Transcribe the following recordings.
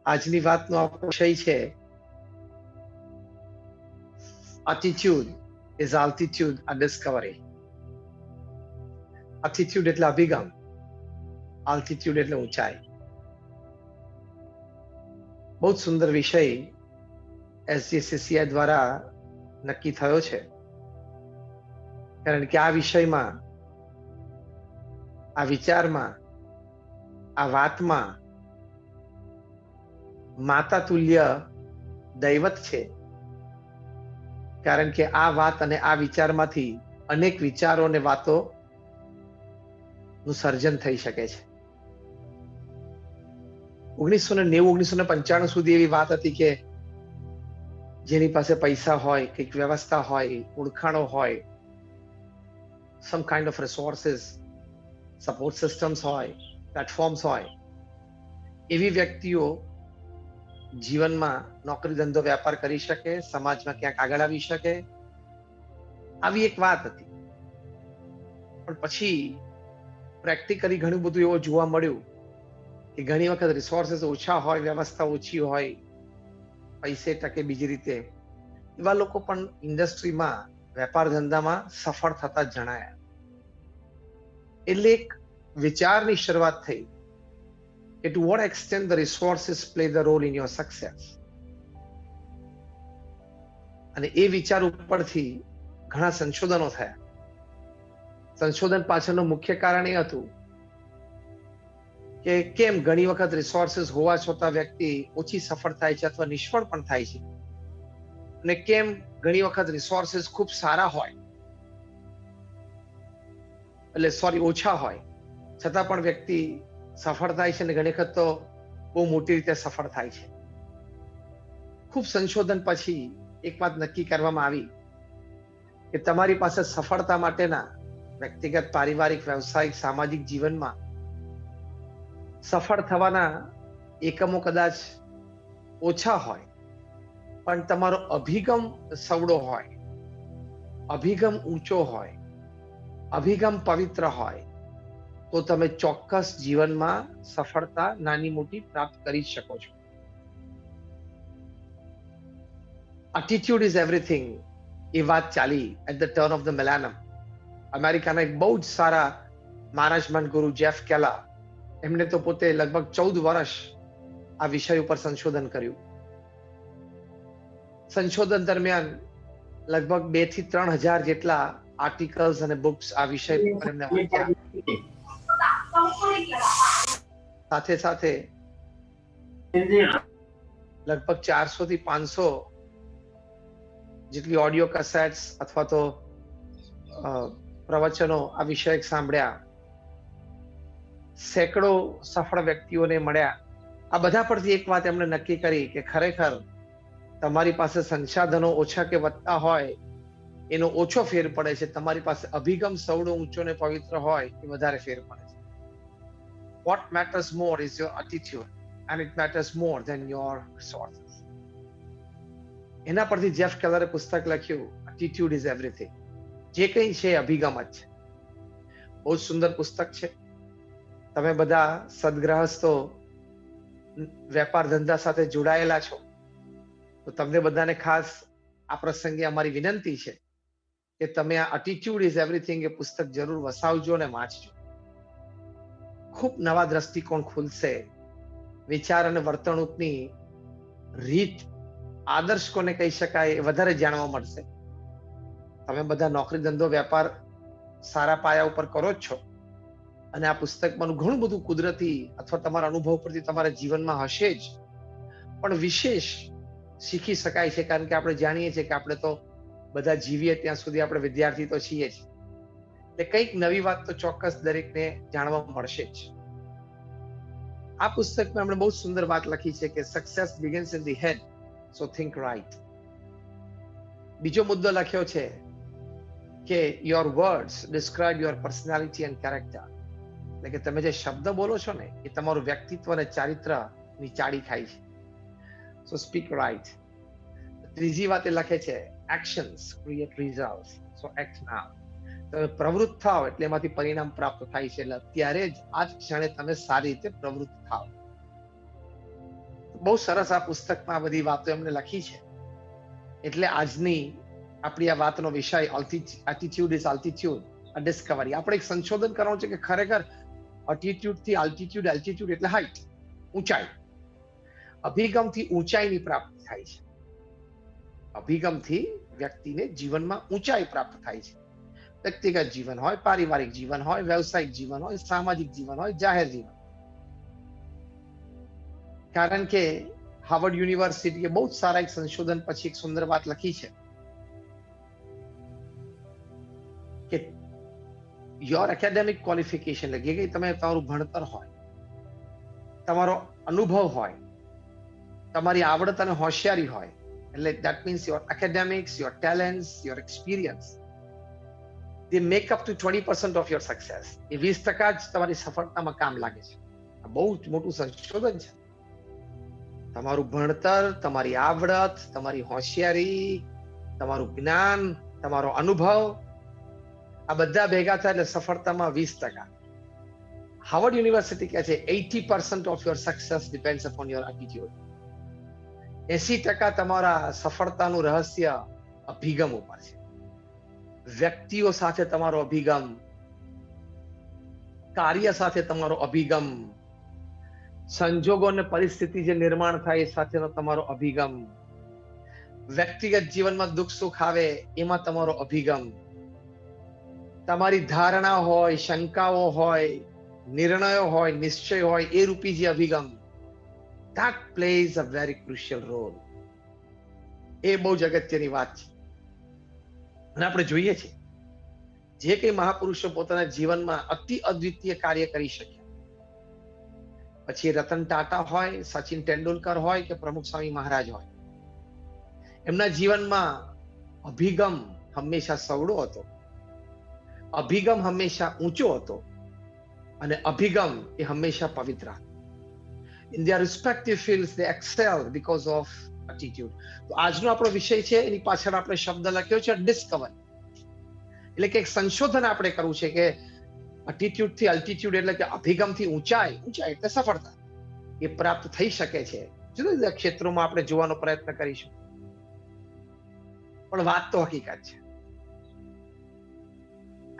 આજની વાતનો આપણો વિષય છે attitude is altitude a discovery. attitude એટલે અભિગમ, altitude એટલે ઊંચાઈ. બહુ જ સુંદર વિષય SGCCI દ્વારા નક્કી થયો છે, કારણ કે આ વિષયમાં, આ વિચારમાં, આ વાતમાં માતા તુલ્ય દૈવત છે. કારણ કે આ વાત અને આ વિચારમાંથી અનેક વિચારો અને વાતો નું સર્જન થઈ શકે છે. 1990-1995 સુધી એવી વાત હતી કે જેની પાસે પૈસા હોય, કંઈક વ્યવસ્થા હોય, ઓળખાણો હોય, some kind of resources, support systems હોય, પ્લેટફોર્મ્સ હોય, એવી વ્યક્તિઓ જીવનમાં નોકરી ધંધો વેપાર કરી શકે, સમાજમાં ક્યાંક આગળ આવી શકે, આવી એક વાત હતી. પણ પછી પ્રેક્ટિકલી ઘણું બધું એવું જોવા મળ્યું કે ઘણી વખત રિસોર્સિસ ઓછા હોય, વ્યવસ્થા ઓછી હોય, પૈસે ટકે બીજી રીતે, એવા લોકો પણ ઇન્ડસ્ટ્રીમાં, વેપાર ધંધામાં સફળ થતા જણાયા. એટલે એક વિચારની શરૂઆત થઈ કે to what extent the resources play the role in your success. અને એ વિચાર ઉપરથી ઘણા સંશોધનો થયા. સંશોધન પાછળનું મુખ્ય કારણ એ હતું કે કેમ ઘણી વખત રિસોર્સિસ હોવા છતાં વ્યક્તિ ઓછી સફળ થાય છે અથવા નિષ્ફળ પણ થાય છે, અને કેમ ઘણી વખત રિસોર્સિસ ખૂબ સારા હોય, એટલે ઓછા હોય છતાં પણ વ્યક્તિ સફળ થાય છે, અને ઘણી વખત તો બહુ મોટી રીતે સફળ થાય છે. ખૂબ સંશોધન પછી એક વાત નક્કી કરવામાં આવી કે તમારી પાસે સફળતા માટેના વ્યક્તિગત, પારિવારિક, વ્યવસાયિક, સામાજિક જીવનમાં સફળ થવાના એકમો કદાચ ઓછા હોય, પણ તમારો અભિગમ સવડો હોય, અભિગમ ઊંચો હોય, અભિગમ પવિત્ર હોય, તો તમે ચોક્કસ જીવનમાં સફળતા નાની મોટી પ્રાપ્ત કરી શકો છો. attitude is everything એ વાત ચાલી at the turn of the millennium. અમેરિકાના એક બહુ જ સારા મેનેજમેન્ટ ગુરુ જેફ કેલા, એમણે તો પોતે લગભગ 14 વર્ષ આ વિષય ઉપર સંશોધન કર્યું. સંશોધન દરમિયાન લગભગ 2 થી 3 હજાર જેટલા આર્ટિકલ્સ અને બુક્સ આ વિષય પર એમને વાંચ્યા. સાથે સાથે લગભગ 400 થી 500 જેટલી ઓડિયો કેસેટ્સ અથવા તો પ્રવચનો આ વિષયક સાંભળ્યા. સેંકડો સફળ વ્યક્તિઓને મળ્યા. આ બધા પરથી એક વાત એમણે નક્કી કરી કે ખરેખર તમારી પાસે સંસાધનો ઓછા કે વધતા હોય એનો ઓછો ફેર પડે છે, તમારી પાસે અભિગમ સવડો ઊંચો ને પવિત્ર હોય એ વધારે ફેર પડે છે. What matters more is your attitude and it matters more than your resources. એના પરથી જેફ કેલરે પુસ્તક લખ્યું attitude is everything. જે કંઈ છે અભિગમ જ છે. બહુ સુંદર પુસ્તક છે. તમે બધા સદગ્રહસ્થો વેપાર ધંધા સાથે જોડાયેલા છો, તો તમને બધાને ખાસ આ પ્રસંગે અમારી વિનંતી છે કે તમે આ attitude is everything એ પુસ્તક જરૂર વસાવજો અને વાંચજો. ખૂબ નવા દ્રષ્ટિકોણ ખુલશે. વિચાર અને વર્તણૂકની રીત, આદર્શ કોને કહી શકાય એ વધારે જાણવા મળશે. તમે બધા નોકરી ધંધો વેપાર સારા પાયા ઉપર કરો જ છો, અને આ પુસ્તકમાં ઘણું બધું કુદરતી અથવા તમારા અનુભવ પરથી તમારા જીવનમાં હશે જ, પણ વિશેષ શીખી શકાય છે. કારણ કે આપણે જાણીએ છીએ કે આપણે તો બધા જીવીએ ત્યાં સુધી આપણે વિદ્યાર્થી તો છીએ જ, એટલે કંઈક નવી વાત તો ચોક્કસ દરેકને જાણવા મળશે જ. આ પુસ્તકમાં એમણે બહુ સુંદર વાત લખી છે કે success begins in the head, so think right. બીજો મુદ્દો લખ્યો છે કે your words describe your personality and character. એટલે કે તમે જે શબ્દ બોલો છો ને એ તમારું વ્યક્તિત્વ અને ચારિત્રની ચાડી ખાય છે. સો સ્પીક રાઇટ. ત્રીજી વાત એ લખે છે એક્શન્સ ક્રિએટ રિઝલ્ટ્સ, સો એક્ટ નાઉ. તમે પ્રવૃત્ત થાઓ એટલે એમાંથી પરિણામ પ્રાપ્ત થાય છે. એટલે અત્યારે જ આ જ ક્ષણે તમે સારી રીતે પ્રવૃત્ત થાઓ. બહુ સરસ આ પુસ્તકમાં આ બધી વાતો એમને લખી છે. એટલે આજની આપણી આ વાતનો વિષય એટીટ્યુડ ઇઝ આલ્ટિટ્યુડ, અ ડિસ્કવરી. આપણે એક સંશોધન કરવાનું છે કે ખરેખર એટીટ્યુડ થી આલ્ટિટ્યુડ, એલ્ટિટ્યુડ એટલે હાઈટ, ઊંચાઈ. અભિગમથી ઊંચાઈની પ્રાપ્તિ થાય છે. અભિગમથી વ્યક્તિને જીવનમાં ઊંચાઈ પ્રાપ્ત થાય છે. વ્યક્તિગત જીવન હોય, પારિવારિક જીવન હોય, વ્યવસાયિક જીવન હોય, સામાજિક જીવન હોય, જાહેર જીવન. કારણ કે હાર્વર્ડ યુનિવર્સિટીએ બહુ જ સારા એક સંશોધન પછી એક સુંદર વાત લખી છે કે યોર એકેડેમિક ક્વોલિફિકેશન, એટલે કે તમે તમારું ભણતર હોય, તમારો અનુભવ હોય, તમારી આવડત અને હોશિયારી હોય, એટલે that means your academics, your talents, your experience, they make up to 20% of your success. એ 20% જ તમારી સફળતામાં કામ લાગે છે. આ બહુ જ મોટું સંશોધન છે. તમારું ભણતર, તમારી આવડત, તમારી હોશિયારી, તમારું જ્ઞાન, તમારો અનુભવ, આ બધા ભેગા થાય એટલે સફળતામાં 20%. હાર્વર્ડ યુનિવર્સિટી કહે છે 80% of your success depends upon your attitude. 80% તમારા સફળતાનું રહસ્ય અભિગમ ઉપર છે. વ્યક્તિઓ સાથે તમારો અભિગમ, કાર્ય સાથે તમારો અભિગમ, સંજોગો અને પરિસ્થિતિ જે નિર્માણ થાય એ સાથેનો તમારો અભિગમ, વ્યક્તિગત જીવનમાં દુઃખ સુખ આવે એમાં તમારો અભિગમ, તમારી ધારણા હોય, શંકાઓ હોય, નિર્ણયો હોય, નિશ્ચય હોય, એ રૂપી જે અભિગમ, that plays a very crucial role. એ બહુ જ અગત્યની વાત છે. અને આપણે જોઈએ છીએ જે કઈ મહાપુરુષો પોતાના જીવનમાં અતિ અદ્વિતીય કાર્ય કરી શક્યા, પછી રતન ટાટા હોય, સચિન તેંડુલકર હોય કે પ્રમુખ સ્વામી મહારાજ હોય, એમના જીવનમાં અભિગમ હંમેશા સવડો હતો, અભિગમ હંમેશા ઊંચો હતો, અને અભિગમ એ હંમેશા પવિત્ર હતો. In their respective fields they excelled because of attitude. તો આજનો આપણો વિષય છે, એની પાછળ આપણે શબ્દ લખ્યો છે ડિસ્કવર. એટલે કે એક સંશોધન આપણે કરવું છે કે એટીટ્યુડ થી અલ્ટિટ્યુડ, એટલે કે અભિગમથી ઊંચાઈ, ઊંચાઈ એટલે સફળતા, એ પ્રાપ્ત થઈ શકે છે. જુદા જુદા ક્ષેત્રોમાં આપણે જોવાનો પ્રયત્ન કરીશું. પણ વાત તો હકીકત છે.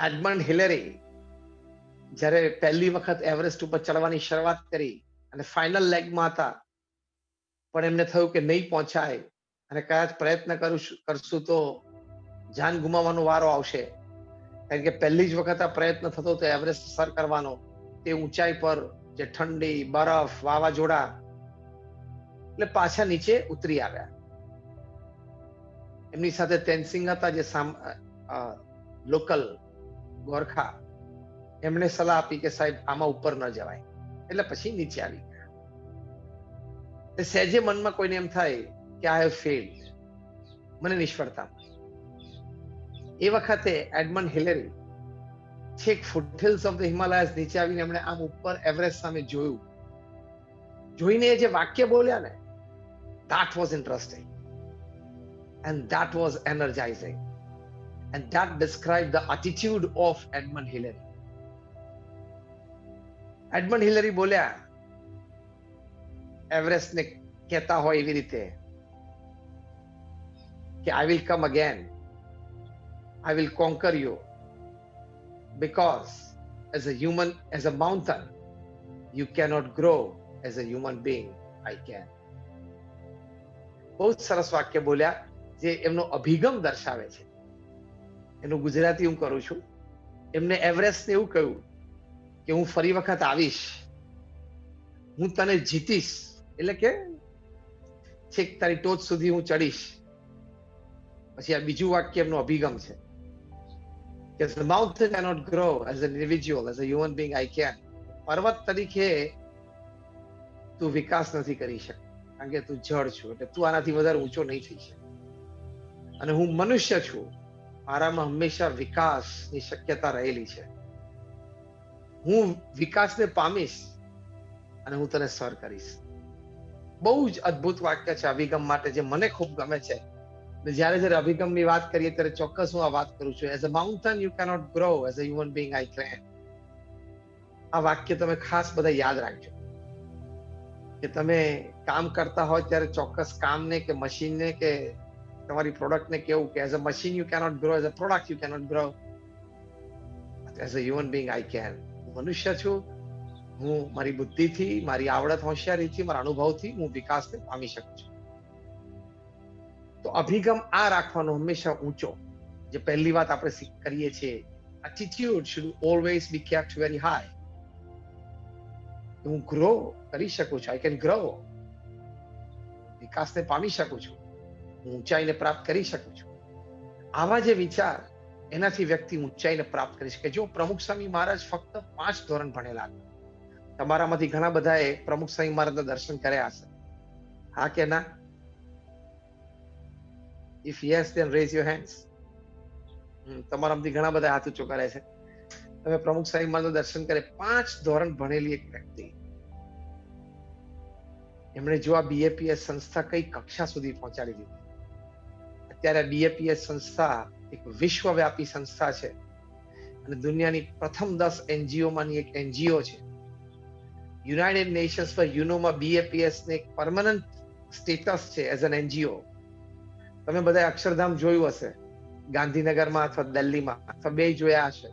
એડમંડ હિલેરી જ્યારે પહેલી વખત એવરેસ્ટ ઉપર ચડવાની શરૂઆત કરી અને ફાઇનલ લેગમાં હતા, પણ એમને થયું કે નહીં પહોંચાય અને કદાચ પ્રયત્ન કરશું તો જાન ગુમાવવાનો વારો આવશે. કારણ કે પહેલી જ વખત આ પ્રયત્ન થતો હતો એવરેસ્ટ સર કરવાનો, તે ઊંચાઈ પર જે ઠંડી, બરફ, વાવાઝોડા, એટલે પાછા નીચે ઉતરી આવ્યા. એમની સાથે તેનસિંગ હતા જે લોકલ ગોરખા, એમણે સલાહ આપી કે સાહેબ આમાં ઉપર ન જવાય, એટલે પછી નીચે આવી ગયા. સહેજે મનમાં કોઈને એમ થાય કે આઈ હેવ ફેલ્ડ, મને નિષ્ફળતા. એ વખતે એડમંડ હિલેરી છેક ફૂટહિલ્સ ઓફ ધ હિમાલયાસ નીચે આવીને એમણે આમ ઉપર એવરેસ્ટ સામે જોયું. જોઈને એ જે વાક્ય બોલ્યા ને, that was interesting and that was energizing and that described the attitude of Edmund Hillary. Edmund Hillary બોલ્યા એવરેસ્ટ ને કહેતા હોય એવી રીતે કે I will come again, I will conquer you, because as a human, as a mountain, you cannot grow, as a human being I can. બહુ સરસ વાક્ય બોલ્યા જે એમનો અભિગમ દર્શાવે છે. એનું ગુજરાતી હું કરું છું. એમને એવરેસ્ટ ને એવું કહ્યું કે હું ફરી વખત આવીશ, હું તને જીતીશ, એટલે કે છેક તારી ટોચ સુધી હું ચડીશ. પછી આ બીજું વાક્ય એમનો અભિગમ છે કે the mountain cannot grow, as an individual, as a human being I can. પર્વત તરીકે તું વિકાસ નથી કરી શકતો, કારણ કે તું જળ છું, એટલે તું આનાથી વધારે ઊંચો નહીં થઈ શકે. અને હું મનુષ્ય છું, મારામાં હંમેશા વિકાસની શક્યતા રહેલી છે. હું વિકાસને પામીશ અને હું તને સર કરીશ. બહુ જ અદ્ભુત વાક્ય છે અભિગમ માટે, જે મને ખૂબ ગમે છે. જ્યારે જ્યારે અભિગમની વાત કરીએ ત્યારે ચોક્કસ હું આ વાત કરું છું. As a mountain you cannot grow, as a human being I can. આ વાક્ય તમે ખાસ બધા યાદ રાખજો. કે તમે કામ કરતા હોય ત્યારે ચોક્કસ કામને કે મશીનને કે તમારી પ્રોડક્ટને કેવું કે as a machine you cannot grow, as a product you cannot grow, as a human being I can. હું મનુષ્ય છું, હું મારી બુદ્ધિથી, મારી આવડત હોશિયારીથી, મારા અનુભવથી હું વિકાસને પામી શકું છું. તો અભિગમ આ રાખવાનો હંમેશા ઊંચો, જે પહેલી વાત આપણે કરીએ છીએ, attitude should always be kept very high. હું ગ્રો કરી શકું છું, આઈ કેન ગ્રો, વિકાસને પામી શકું છું, હું ઊંચાઈને પ્રાપ્ત કરી શકું છું. આવા જે વિચાર, એનાથી વ્યક્તિ ઊંચાઈને પ્રાપ્ત કરી શકે. જો પ્રમુખ સ્વામી મહારાજ ફક્ત 5 ધોરણ ભણેલા હતા. તમારામાંથી ઘણા બધાએ પ્રમુખ સ્વામી મહારાજના દર્શન કર્યા હશે. હા કે ના? If yes then raise your hands. તમારામાંથી ઘણા બધા હાથ ઊંચો કરે છે. તમે પ્રમુખ સ્વામી મહારાજના દર્શન કરે. 5 ધોરણ ભણેલી એક વ્યક્તિ, એમણે જો આ બીએપીએસ સંસ્થા કઈ કક્ષા સુધી પહોંચાડી દીધી. અત્યારે બીએપીએસ સંસ્થા એક વિશ્વવ્યાપી સંસ્થા છે અને દુનિયાની પ્રથમ 10 એનજીઓ માંની એક એનજીઓ છે. યુનાઇટેડ નેશન્સ પર યુનોમાં બીએપીએસ ને એક પરમનન્ટ સ્ટેટસ છે એઝ એન એનજીઓ. તમે બધા અક્ષરધામ જોયું હશે, ગાંધીનગરમાં અથવા દિલ્હીમાં, અથવા બે જોયા હશે.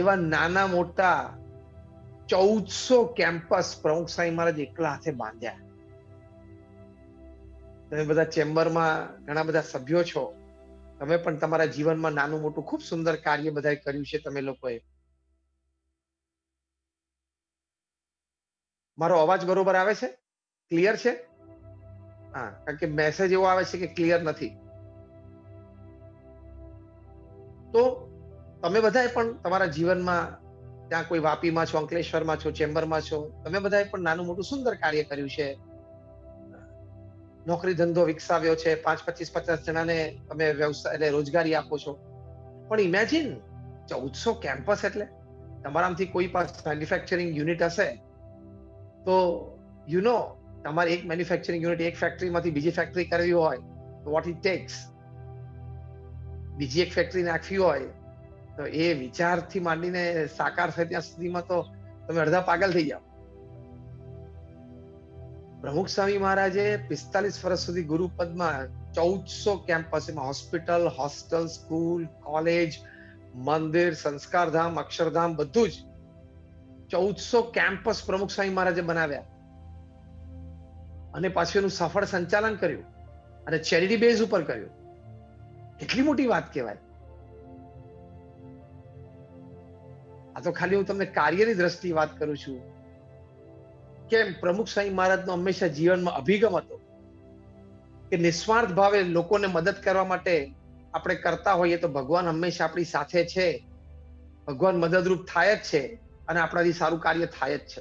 એવા નાના મોટા 1400 કેમ્પસ પ્રમુખ સ્વામી મહારાજ એકલા હાથે બાંધ્યા. તમે બધા ચેમ્બરમાં ઘણા બધા સભ્યો છો, તમે પણ તમારા જીવનમાં નાનું મોટું ખૂબ સુંદર કાર્ય બધાએ કર્યું છે તમે લોકોએ. મારો અવાજ બરોબર આવે છે? ક્લિયર છે? હા, કારણ કે મેસેજ એવો આવે છે કે ક્લિયર નથી. તો તમે બધાએ પણ તમારા જીવનમાં, ત્યાં કોઈ વાપીમાં છો, અંકલેશ્વરમાં છો, ચેમ્બરમાં છો, તમે બધાએ પણ નાનું મોટું સુંદર કાર્ય કર્યું છે. નોકરી ધંધો વિકસાવ્યો છે, 5-25-50 જણાને તમે વ્યવસાય એટલે રોજગારી આપો છો. પણ ઇમેજિન 1400 કેમ્પસ, એટલે તમારામાંથી કોઈ પાસે મેન્યુફેક્ચરિંગ યુનિટ હશે તો તમારે એક મેન્યુફેક્ચરિંગ યુનિટ એક ફેક્ટરીમાંથી બીજી ફેક્ટરી કરવી હોય તો વોટ ઇટ ટેક્સ. બીજી એક ફેક્ટરી નાખવી હોય તો એ વિચારથી માંડીને સાકાર થાય ત્યાં સુધીમાં તો તમે અડધા પાગલ થઈ જાઓ. પ્રમુખ સ્વામી મહારાજે 45 વર્ષ સુધી ગુરુપદમાં 1400 કેમ્પસ, એમાં હોસ્પિટલ, હોસ્ટેલ, સ્કૂલ, કોલેજ, મંદિર, સંસ્કારધામ, અક્ષરધામ, બધું જ 1400 કેમ્પસ પ્રમુખ સ્વામી મહારાજે બનાવ્યા અને પાછું એનું સફળ સંચાલન કર્યું અને ચેરિટી બેઝ ઉપર કર્યું. કેટલી મોટી વાત કહેવાય. આ તો ખાલી હું તમને કાર્યની દ્રષ્ટિએ વાત કરું છું. કેમ પ્રમુખ સ્વામી મહારાજનો હંમેશા જીવનમાં અભિગમ હતો કે નિસ્વાર્થ ભાવે લોકોને મદદ કરવા માટે આપણે કરતા હોઈએ તો ભગવાન હંમેશા આપણી સાથે છે, ભગવાન મદદરૂપ થાય જ છે અને આપણાથી સારું કાર્ય થાય જ છે.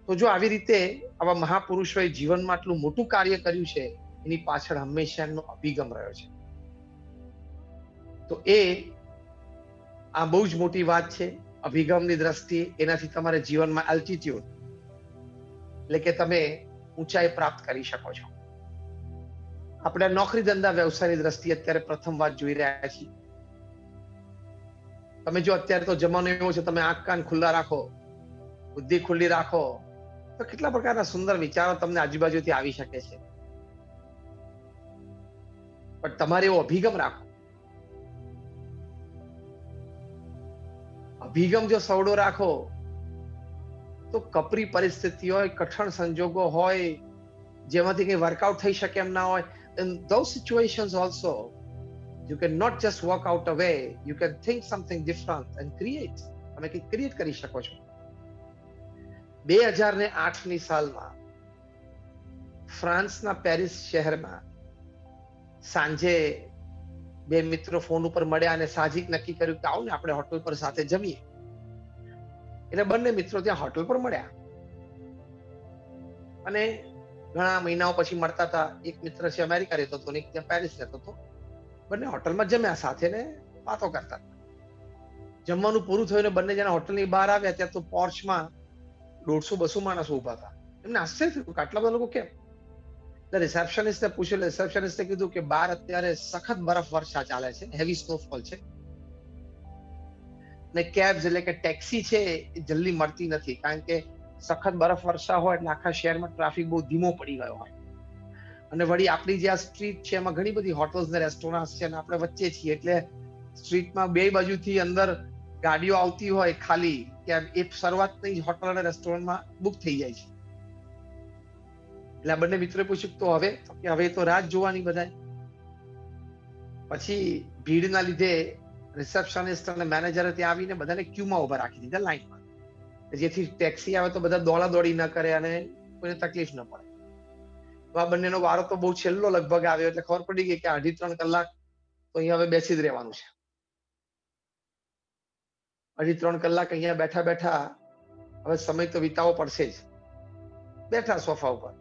તો જો આવી રીતે આવા મહાપુરુષોએ જીવનમાં આટલું મોટું કાર્ય કર્યું છે, એની પાછળ હંમેશા એમનો અભિગમ રહ્યો છે. તો આ બહુ જ મોટી વાત છે અભિગમની દ્રષ્ટિએ. એનાથી તમારે જીવનમાં એલ્ટિટ્યુડ એટલે કે તમે ઊંચાઈ પ્રાપ્ત કરી શકો છો. આપણે નોકરી ધંધા વ્યવસાયની દ્રષ્ટિએ અત્યારે પ્રથમ વાત જોઈ રહ્યા છીએ. તમે જો અત્યારે તો જમાનો એવો છે, તમે આંખ કાન ખુલ્લા રાખો, બુદ્ધિ ખુલ્લી રાખો, તો કેટલા પ્રકારના સુંદર વિચારો તમને આજુબાજુથી આવી શકે છે. પણ તમારે એવો અભિગમ રાખો. અભિગમ જો સવડો રાખો તો કપરી પરિસ્થિતિ હોય, કઠણ સંજોગો હોય, જેમાંથી કઈ વર્કઆઉટ થઈ શકે એમ ના હોય, in those situations also you can not just walk out a way, you can think something different and create. તમે કંઈક ક્રિએટ કરી શકો છો. 2008ની સાલમાં ફ્રાન્સના પેરિસ શહેરમાં સાંજે બે મિત્રો ફોન ઉપર મળ્યા અને સાહજિક નક્કી કર્યું કે આવો ને આપણે હોટલ પર સાથે જમીએ. એટલે બંને મિત્રો ત્યાં હોટલ પર મળ્યા અને ઘણા મહિનાઓ પછી મળતા હતા. એક મિત્ર છે અમેરિકા રહેતો હતો, એક ત્યાં પેરિસ રહેતો હતો. બંને હોટલમાં જમ્યા સાથે ને વાતો કરતા હતા. જમવાનું પૂરું થયું ને બંને જણા હોટલની બહાર આવ્યા ત્યાં તો પોર્ચમાં 150-200 માણસો ઉભા હતા. એમને આશ્ચર્ય થયું કે આટલા બધા લોકો કેમ? એટલે રિસેપ્શનિસ્ટે પૂછ્યું, રિસેપ્શનિસ્ટે કીધું કે બહાર અત્યારે સખત બરફ વર્ષા ચાલે છે, હેવી સ્નોફોલ છે ને કેબ્સ એટલે કે ટેક્સી છે એ જલ્દી મળતી નથી, કારણ કે સખત બરફ વર્ષા હોય એટલે આખા શહેરમાં ટ્રાફિક બહુ ધીમો પડી ગયો હોય, અને વળી આપણી જે આ સ્ટ્રીટ છે એમાં ઘણી બધી હોટલ્સ ને રેસ્ટોરન્ટ છે, અને આપણે વચ્ચે છીએ એટલે સ્ટ્રીટમાં બે બાજુથી અંદર ગાડીઓ આવતી હોય ખાલી, કે એ શરૂઆતની જ હોટલ અને રેસ્ટોરન્ટમાં બુક થઈ જાય છે. એટલે આ બંને મિત્રોએ પૂછ્યું તો હવે તો રાહ જોવાની બધાય. પછી ભીડના લીધે રિસેપ્શનિસ્ટ અને મેનેજરે ત્યાં આવીને બધાને ક્યુમાં ઉભા રાખી દીધા, લાઈનમાં, જેથી ટેક્સી આવે તો બધા દોડા દોડી ન કરે અને કોઈને તકલીફ ન પડે. તો આ બંનેનો વારો તો બહુ છેલ્લો લગભગ આવ્યો, એટલે ખબર પડી ગઈ કે 2.5-3 કલાક તો અહીંયા હવે બેસી જ રહેવાનું છે. 2.5-3 કલાક અહીંયા બેઠા બેઠા હવે સમય તો વિતાવવો પડશે જ. બેઠા સોફા ઉપર.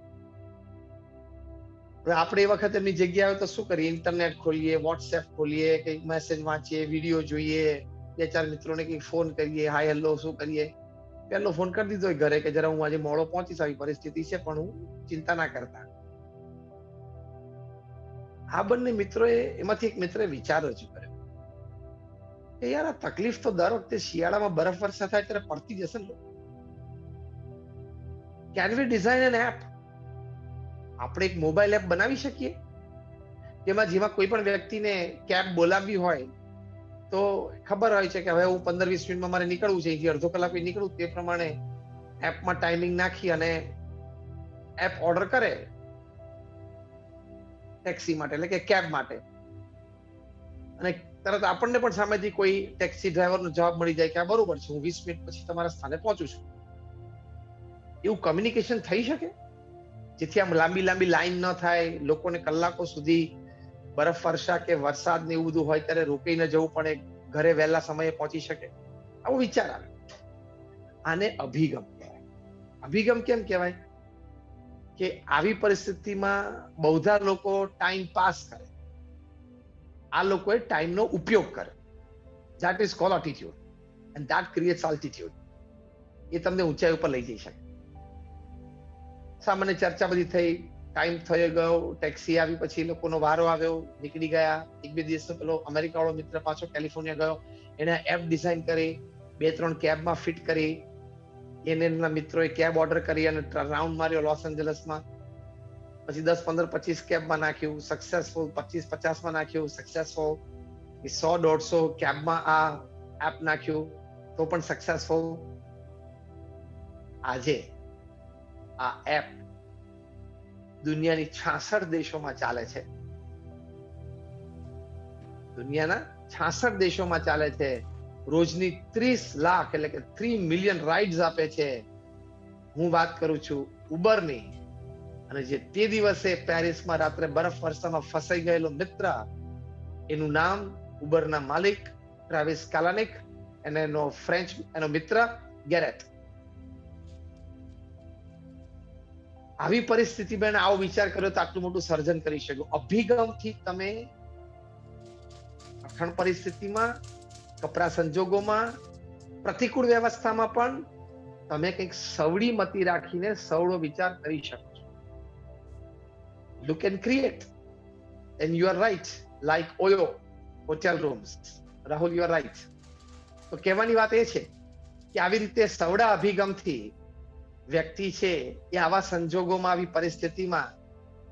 આપણે એ વખતે એમની જગ્યા આવે તો શું કરીએ? ઇન્ટરનેટ ખોલીએ, વોટ્સએપ ખોલીએ, કંઈક મેસેજ વાંચીએ, વિડીયો જોઈએ, 2-4 મિત્રોને કંઈક ફોન કરીએ, હાય હેલો શું કરીએ. પહેલો ફોન કરી દીધો ઘરે કે જરા હું આજે મોડો પહોંચીશ, આવી પરિસ્થિતિ છે, પણ હું ચિંતા ના કરતા. આ બંને મિત્રોએ, એમાંથી એક મિત્રએ વિચાર રજૂ કર્યો કે યાર આ તકલીફ તો દર વખતે શિયાળામાં બરફ વર્ષા થાય ત્યારે પડતી જશે ને. Can we design an app? આપણે એક મોબાઈલ એપ બનાવી શકીએ જેમાં કોઈ પણ વ્યક્તિને કેબ બોલાવવી હોય તો ખબર હોય છે કે હવે હું 15-20 મિનિટમાં મારે નીકળવું છે, અહીંથી અડધો કલાક નીકળું, તે પ્રમાણે એપમાં ટાઈમિંગ નાખી અને એપ ઓર્ડર કરે ટેક્સી માટે, એટલે કે કેબ માટે, અને તરત આપણને પણ સામેથી કોઈ ટેક્સી ડ્રાઈવરનો જવાબ મળી જાય કે આ બરોબર છે, હું 20 મિનિટ પછી તમારા સ્થાને પહોંચું છું. એવું કમ્યુનિકેશન થઈ શકે જેથી આમ લાંબી લાંબી લાઈન ન થાય, લોકોને કલાકો સુધી બરફ વર્ષા કે વરસાદ ને એવું બધું હોય ત્યારે રોકાઈને જવું પડે, ઘરે વહેલા સમયે પહોંચી શકે. આવો વિચાર આવે. આને અભિગમ કહેવાય. અભિગમ કેમ કહેવાય? કે આવી પરિસ્થિતિમાં બહુધા લોકો ટાઈમ પાસ કરે, આ લોકોએ ટાઈમનો ઉપયોગ કરે. That is called attitude and that creates altitude. એ તમને ઊંચાઈ ઉપર લઈ જઈ શકે. સામાન્ય ચર્ચા બધી થઈ, ટાઈમ થઈ ગયો, ટેક્સી આવી, પછી લોકોનો વારો આવ્યો, નીકળી ગયા. 1-2 દિવસ પેલો અમેરિકા વાળો મિત્ર પાછો કેલિફોર્નિયા ગયો, એને એપ ડિઝાઇન કરી, 2-3 કેબમાં ફિટ કરી, એને એમના મિત્રોએ કેબ ઓર્ડર કરી અને રાઉન્ડ માર્યો લોસ એન્જલસમાં. પછી 10, 15, 25 કેબમાં નાખ્યું, સક્સેસફુલ. 25, 50માં નાખ્યું, સક્સેસફુલ. 100-150 કેબમાં આ એપ નાખ્યું તો પણ સક્સેસફુલ. આજે આ એપ દુનિયાની 66 દેશોમાં ચાલે છે. દુનિયાના 66 દેશોમાં ચાલે છે. રોજની 30 લાખ એટલે કે 3 મિલિયન રાઇડ્સ આપે છે. હું વાત કરું છું ઉબરની. અને જે તે દિવસે પેરિસમાં રાત્રે બરફ વર્ષામાં ફસાઈ ગયેલો મિત્ર, એનું નામ ઉબરના માલિક ટ્રાવિસ કાલાનિક, અને એનો મિત્ર ગેરેટ. આવી પરિસ્થિતિમાં આવો વિચાર કર્યો તો આટલું મોટું સર્જન કરી શકો. અભિગમથી તમે કઠણ પરિસ્થિતિમાં, કપરા સંજોગોમાં, પ્રતિકૂળ વ્યવસ્થામાં પણ તમે કંઈક સવડી મતી રાખીને સવડો વિચાર કરી શકો છો. You can create, and you are right, like Oyo hotel rooms. Rahul, you are right. તો કહેવાની વાત એ છે કે આવી રીતે સવડા અભિગમથી વ્યક્તિ છે એ આવા સંજોગોમાં, આવી પરિસ્થિતિમાં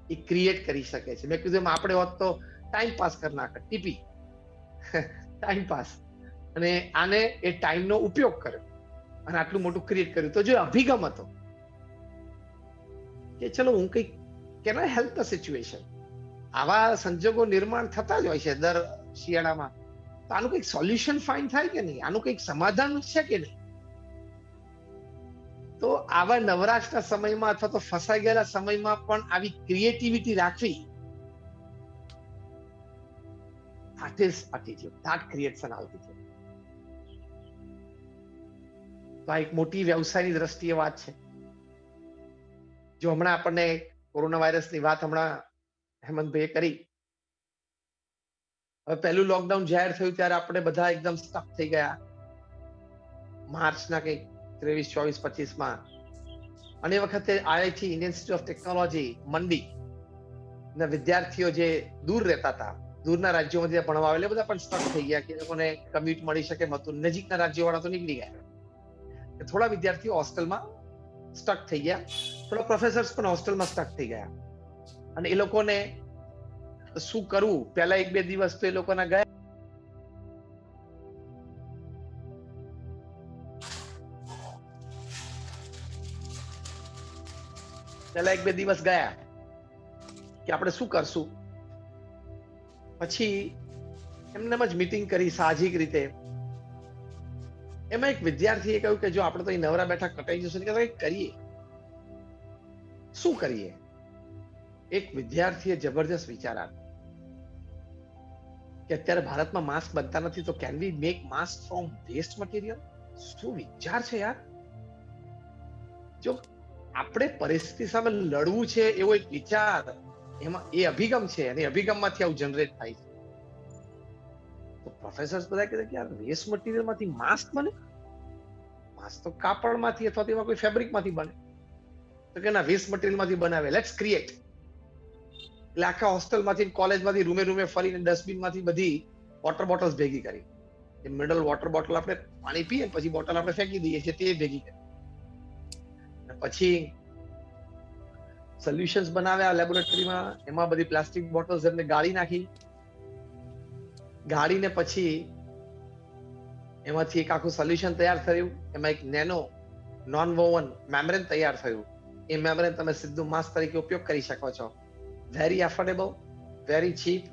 એ ક્રિએટ કરી શકે છે. મેં કીધું એમ આપણે હોત તો ટાઈમ પાસ કરી નાખે, ટીપી ટાઈમ પાસ, અને આને એ ટાઈમનો ઉપયોગ કર્યો અને આટલું મોટું ક્રિએટ કર્યું. તો જો અભિગમ હતો કે ચલો હું કંઈક, can I help the situation. આવા સંજોગો નિર્માણ થતા જ હોય છે દર શિયાળામાં, તો આનું કંઈક સોલ્યુશન ફાઇન્ડ થાય કે નહીં, આનું કંઈક સમાધાન છે કે નહીં. તો આવા નવરાશના સમયમાં અથવા તો ફસાઈ ગયેલા સમયમાં પણ આવી ક્રિએટિવિટી રાખવી, that is attitude, that creates an altitude. તો આ એક મોટી વ્યવસાયની દ્રષ્ટિએ વાત છે. જો હમણાં આપણને કોરોના વાયરસની વાત હમણાં હેમંતભાઈએ કરી, હવે પહેલું લોકડાઉન જાહેર થયું ત્યારે આપણે બધા એકદમ સ્ટક થઈ ગયા માર્ચના કંઈક 23, 24, 25માં. અને એ વખતે IIT, Indian institute of technology, મંડી ના વિદ્યાર્થીઓ જે દૂર રહેતા હતા, દૂરના રાજ્યોમાંથી ભણવા આવેલા, બધા પણ સ્ટક થઈ ગયા કે એ લોકોને કમ્યુટ મળી શકે નહોતું. નજીકના રાજ્યો વાળા તો નીકળી ગયા. થોડા વિદ્યાર્થીઓ હોસ્ટેલમાં સ્ટક થઈ ગયા, થોડા પ્રોફેસર્સ પણ હોસ્ટેલમાં સ્ટક થઈ ગયા, અને એ લોકોને શું કરવું, પહેલા 1-2 દિવસ તો એ લોકોના ગયા. પહેલા 1-2 દિવસ ગયા કે આપણે શું કરશું. પછી એમને જ મીટિંગ કરી સાહજિક રીતે. એમાં એક વિદ્યાર્થીએ કહ્યું કે જો આપણે તો અહીં નવરા બેઠા કટાઈ જશું, કે કંઈક કરીએ. શું કરીએ? એક વિદ્યાર્થીએ જબરજસ્ત વિચાર આપ્યો કે અત્યારે ભારતમાં માસ્ક બનતા નથી, તો can we make mask from waste material? શું વિચાર છે યાર! જો આપણે પરિસ્થિતિ સામે લડવું છે એવો એક વિચાર, એમાં એ અભિગમ છે, અને અભિગમમાંથી આવું જનરેટ થાય છે. તો પ્રોફેસર્સ બધા કહે કે યાર વેસ્ટ મટીરિયલ માંથી માસ્ક બને? માસ્ક તો કાપડમાંથી અથવા તેમાં કોઈ ફેબ્રિકમાંથી બને. તો કે ના, વેસ્ટ મટીરિયલ માંથી બનાવે, લેટ્સ ક્રિએટ. એટલે આખા હોસ્ટેલમાંથી, કોલેજમાંથી રૂમે રૂમે ફરીને ડસ્ટબિનમાંથી બધી વોટર બોટલ્સ ભેગી કરી. એ મિનરલ વોટર બોટલ આપણે પાણી પીએ પછી બોટલ આપણે ફેંકી દઈએ છીએ, તે ભેગી કરી. પછી સોલ્યુશન્સ બનાવ્યા લેબોરેટરીમાં. એમાં બધી પ્લાસ્ટિક બોટલ્સ એમને ગાળી નાખી. ગાળીને પછી એમાંથી એક આખું સોલ્યુશન તૈયાર થયું. એમાં એક નેનો નોન વોવન મેમ્બ્રેન તૈયાર થયું. એ મેમ્બ્રેન તમે સીધું માસ્ક તરીકે ઉપયોગ કરી શકો છો. વેરી એફોર્ડેબલ, વેરી ચીપ,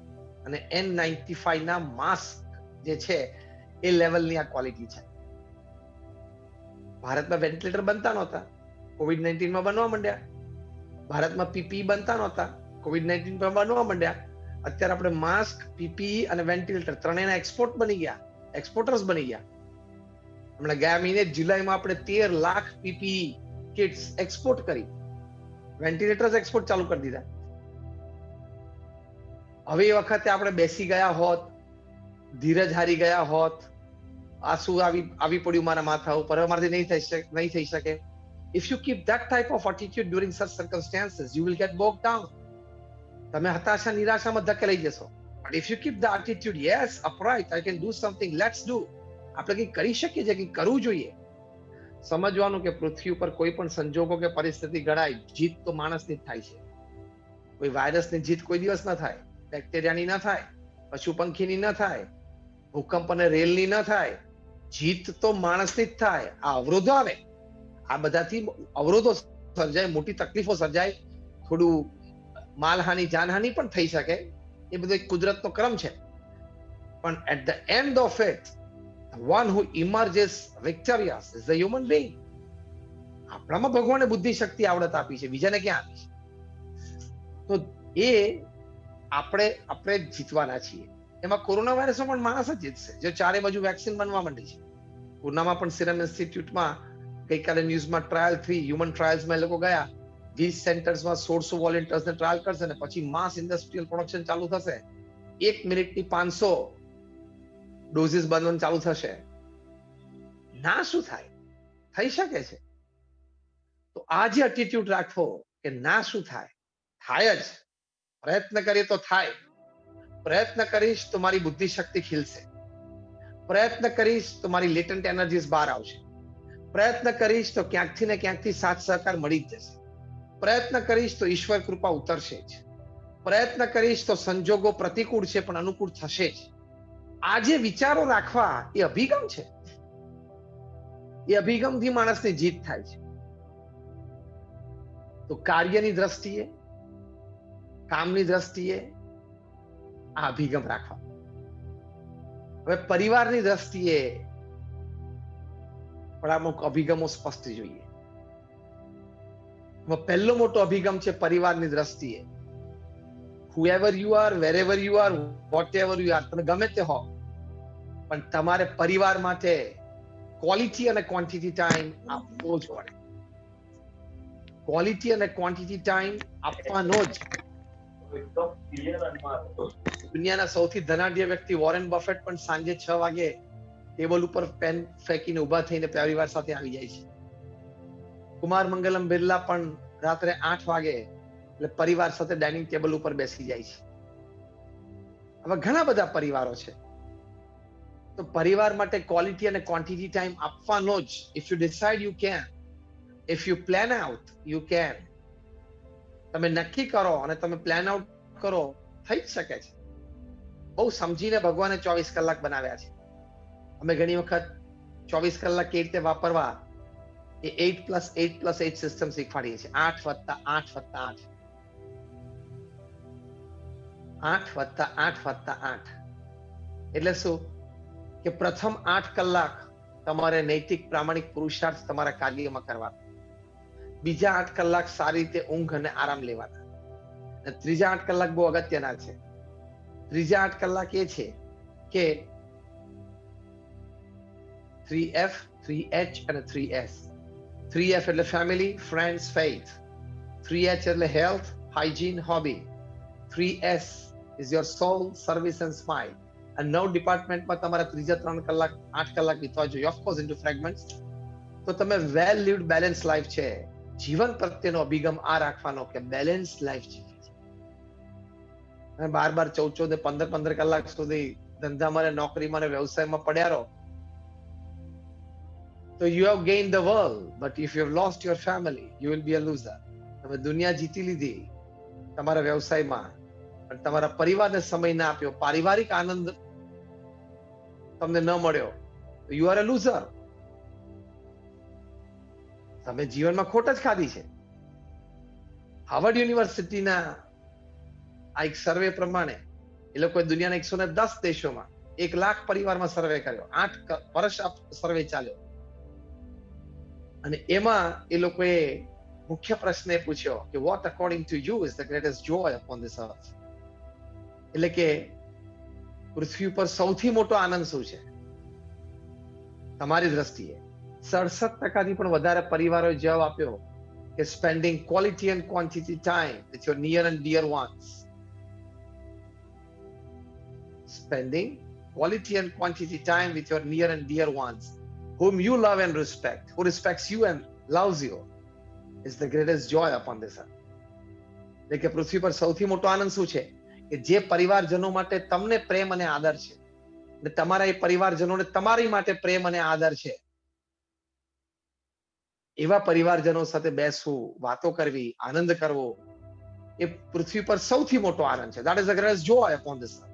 અને N95 ના માસ્ક જે છે એ લેવલની આ ક્વોલિટી છે. ભારતમાં વેન્ટિલેટર બનતા નહોતા, COVID-19 માં બનવા માંડ્યા. ભારતમાં પીપીઈ બનતા નહોતા, COVID-19 માં બનવા માંડ્યા. અત્યારે આપણે માસ્ક, પીપીઈ અને વેન્ટિલેટર ત્રણેયના એક્સપોર્ટ બની ગયા, એક્સપોર્ટર્સ બની ગયા. હમણાં ગયા મહિને જુલાઈમાં આપણે 13 લાખ પીપીઈ કિટ્સ એક્સપોર્ટ કરી, વેન્ટિલેટર્સ એક્સપોર્ટ ચાલુ કરી દીધા. હવે એ વખતે આપણે બેસી ગયા હોત, ધીરજ હારી ગયા હોત, આ શું આવી પડ્યું મારા માથા ઉપર, હવે મારાથી નહીં થઈ શકે. If you keep that type of attitude during such circumstances, you will get bogged down. તમે હતાશા, નિરાશામાં ધકેલાઈ જશો. But if you keep the attitude, yes, upright, I can do something, let's do. આપણે કંઈક કરી શકીએ છીએ, કંઈક કરવું જોઈએ. સમજવાનું કે પૃથ્વી ઉપર કોઈ પણ સંજોગો કે પરિસ્થિતિ ઘડાય, જીત તો માણસની જ થાય છે. કોઈ વાયરસની જીત કોઈ દિવસ ન થાય, બેક્ટેરિયાની ન થાય, પશુ પંખીની ન થાય, ભૂકંપ અને રેલની ન થાય. જીત તો માણસની જ થાય. આ અવરોધો આવે, આ બધાથી અવરોધો સર્જાય, મોટી તકલીફો સર્જાય, થોડું માલહાની, જાનહાની પણ થઈ શકે. એ બધો એક કુદરતનો ક્રમ છે. પણ at the end of it, one who emerges victorious is the human being. આપણામાં ભગવાને બુદ્ધિ, શક્તિ, આવડત આપી છે, બીજાને ક્યાં આપી છે? તો એ આપણે જીતવાના છીએ. એમાં કોરોના વાયરસમાં પણ માણસ જ જીતશે. જો ચારે બાજુ વેક્સિન બનવા માંડી છે. પૂનામાં પણ સિરમ ઇન્સ્ટિટ્યૂટમાં ગઈકાલે ન્યૂઝમાં ટ્રાયલ 3 હ્યુમન ટ્રાયલ્સમાં એ લોકો ગયા. 20 સેન્ટર્સમાં 1600 વોલેન્ટિયર્સને ટ્રાયલ કરશે, અને પછી માસ ઇન્ડસ્ટ્રીયલ પ્રોડક્શન ચાલુ થશે. 1 મિનિટની 500 ડોઝીસ બનવાનું ચાલુ થશે. ના શું થાય? થઈ શકે છે. તો આ જે એટીટ્યુડ રાખવો કે ના શું થાય, થાય જ. પ્રયત્ન કરીએ તો થાય. પ્રયત્ન કરીશ તો મારી બુદ્ધિ શક્તિ ખીલશે. પ્રયત્ન કરીશ તો મારી લેટન્ટ એનર્જીસ બહાર આવશે. પ્રયત્ન કરીશ તો ક્યાંકથી ને ક્યાંકથી સાથ સહકાર મળી જ જશે. પ્રયત્ન કરીશ તો ઈશ્વર કૃપા ઉતરશે જ. પ્રયત્ન કરીશ તો સંજોગો પ્રતિકૂળ છે પણ અનુકૂળ થશે જ. આ જે વિચારો રાખવા એ અભિગમ છે. એ અભિગમથી માણસની જીત થાય છે. તો કાર્યની દ્રષ્ટિએ, કામની દ્રષ્ટિએ આ અભિગમ રાખવા. હવે પરિવારની દ્રષ્ટિએ પણ અમુક અભિગમો સ્પષ્ટ જોઈએ. પહેલો મોટો અભિગમ છે પરિવારની દ્રષ્ટિએ. whoever you are, wherever you are, whatever you are, તમે ગમે તે હો, પણ તમારે પરિવાર માટે ક્વોલિટી અને ક્વોન્ટિટી ટાઈમ આપવો જ પડે. ક્વોલિટી અને ક્વોન્ટિટી ટાઈમ આપવાનો જ. દુનિયાના સૌથી ધનાઢ્ય વ્યક્તિ વોરેન બફેટ પણ સાંજે 6 વાગે ટેબલ ઉપર પેન ફેંકીને ઉભા થઈને પરિવાર સાથે આવી જાય છે. કુમાર મંગલમ બિરલા પણ રાત્રે 8 વાગે એટલે પરિવાર સાથે ડાઇનિંગ ટેબલ ઉપર બેસી જાય છે. હવે ઘણા બધા પરિવારો છે. તો પરિવાર માટે ક્વોલિટી અને ક્વોન્ટિટી ટાઈમ આપવાનો જ. If you decide you can. If you plan out you can. તમે નક્કી કરો અને તમે પ્લાન આઉટ કરો, થઈ જ શકે છે. બહુ સમજીને ભગવાને 24 કલાક બનાવ્યા છે. અમે ઘણી વખત 24 કલાક કેવી રીતે વાપરવા એ 8+8+8 સિસ્ટમ શીખવાડીએ છીએ. 8+8+8, 8+8+8. એટલે શું કે પ્રથમ 8 કલાક તમારે નૈતિક પ્રામાણિક પુરુષાર્થ તમારા કાર્યમાં કરવા, બીજા 8 કલાક સારી રીતે ઊંઘ અને આરામ લેવાના, અને ત્રીજા 8 કલાક બહુ અગત્યના છે. ત્રીજા 8 કલાક એ છે કે 3F, 3H અને 3S. 3F એટલે ફેમિલી, ફ્રેન્ડ્સ, ફેઇથ. 3H એટલે health, hygiene, hobby. 3S is your soul, service and smile. અને 9 ડિપાર્ટમેન્ટમાં તમારા ત્રીજા 3 કલાક 8 કલાક વિતવા જોઈએ, ઓફકોર્સ ઇન્ટુ ફ્રેગમેન્ટ્સ. તો તમે વેલ લીવ્ડ બેલેન્સ લાઈફ છે. જીવન પ્રત્યેનો અભિગમ આ રાખવાનો કે બેલેન્સ લાઈફ જીવી છે. 12 14 15 કલાક સુધી ધંધામાં, નોકરીમાં અને વ્યવસાયમાં પડ્યા રહો, તો you have gained the world, but if you have lost your family, you will be a loser. તમે દુનિયા જીતી લીધી તમારા વ્યવસાયમાં, પણ તમારા પરિવારને સમય ના આપ્યો, પારિવારિક આનંદ તમને ન મળ્યો, તો you are a loser. તમે જીવનમાં ખોટ જ ખાધી છે. હાર્વર્ડ યુનિવર્સિટીના આ એક સર્વે પ્રમાણે એ લોકોએ દુનિયાના 110 દેશોમાં 1 લાખ પરિવારમાં સર્વે કર્યો. 8 વર્ષ સર્વે ચાલ્યો, અને એમાં એ લોકોએ મુખ્ય પ્રશ્ન એ પૂછ્યો કે what according to you is the greatest joy upon this earth. એટલે કે પૃથ્વી પર સૌથી મોટો આનંદ શું છે તમારી દ્રષ્ટિએ? 67% પણ વધારે પરિવારોએ જવાબ આપ્યો કે spending quality and quantity time with your near and dear ones. Spending quality and quantity time with your near and dear ones, whom you love and respect, who respects you and loves you, is the greatest joy upon this earth. એટલે કે પૃથ્વી પર સૌથી મોટો આનંદ શું છે? કે જે પરિવારજનો માટે તમને પ્રેમ અને આદર છે, અને તમારા એ પરિવારજનોને તમારી માટે પ્રેમ અને આદર છે, એવા પરિવારજનો સાથે બેસવું, વાતો કરવી, આનંદ કરવો, એ પૃથ્વી પર સૌથી મોટો આનંદ છે. That is the greatest joy upon this earth.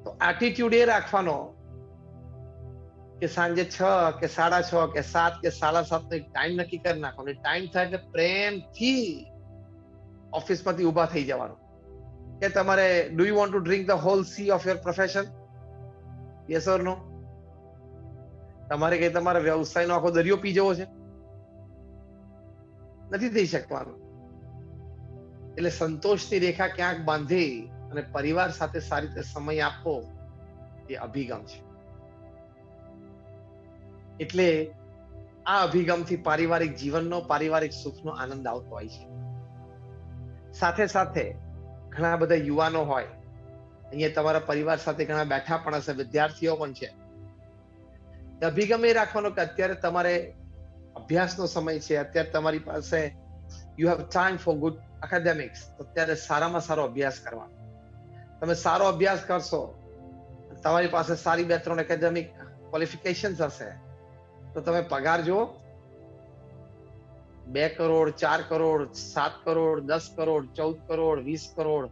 તો એટીટ્યુડ એ રાખવાનો કે સાંજે 6 કે 6:30 કે 7 કે 7:30 નો એક ટાઈમ નક્કી કરી નાખવાનો. ટાઈમ થાય એટલે પ્રેમથી ઓફિસમાંથી ઊભા થઈ જવાનું. કે તમારે do you want to drink the whole sea of your profession? Yes or no? તમારે કે તમારા વ્યવસાયનો આખો દરિયો પી જવો છે? નથી થઈ શકવાનું. એટલે સંતોષની રેખા ક્યાંક બાંધી અને પરિવાર સાથે સારી રીતે સમય આપવો એ અભિગમ છે. એટલે આ અભિગમથી પારિવારિક જીવનનો, પારિવારિક સુખનો આનંદ આવતો હોય છે. સાથે સાથે ઘણા બધા યુવાનો હોય અહીંયા, તમારા પરિવાર સાથે ઘણા બેઠા પણ હશે, વિદ્યાર્થીઓ પણ છે. અભિગમ એ રાખવાનો કે અત્યારે તમારે અભ્યાસનો સમય છે, અત્યારે તમારી પાસે you have time for good academics, અત્યારે સારામાં સારો અભ્યાસ કરવાનો. તમે સારો અભ્યાસ કરશો, તમારી પાસે સારી 2-3 એકેડેમિક ક્વોલિફિકેશન્સ હશે, તો તમે પગાર જુઓ, 2 કરોડ, 4 કરોડ, 7 કરોડ, 10 કરોડ, 14 કરોડ, 20 કરોડ,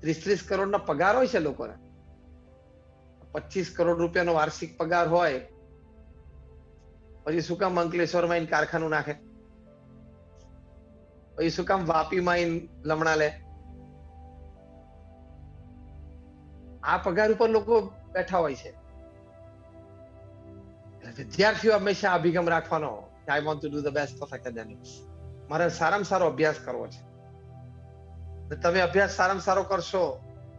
30 કરોડના પગાર હોય છે લોકોને. 25 કરોડ રૂપિયાનો વાર્ષિક પગાર હોય, પછી શું કામ અંકલેશ્વરમાં કારખાનું નાખે? પછી શું કામ વાપીમાં લમણા લે? આ પગાર ઉપર લોકો બેઠા હોય છે. વિદ્યાર્થીઓ હંમેશા અભિગમ રાખવાનો કે I want to do the best of academics. મારે સારામાં સારો અભ્યાસ કરવો છે. તમે અભ્યાસ સારામાં સારો કરશો,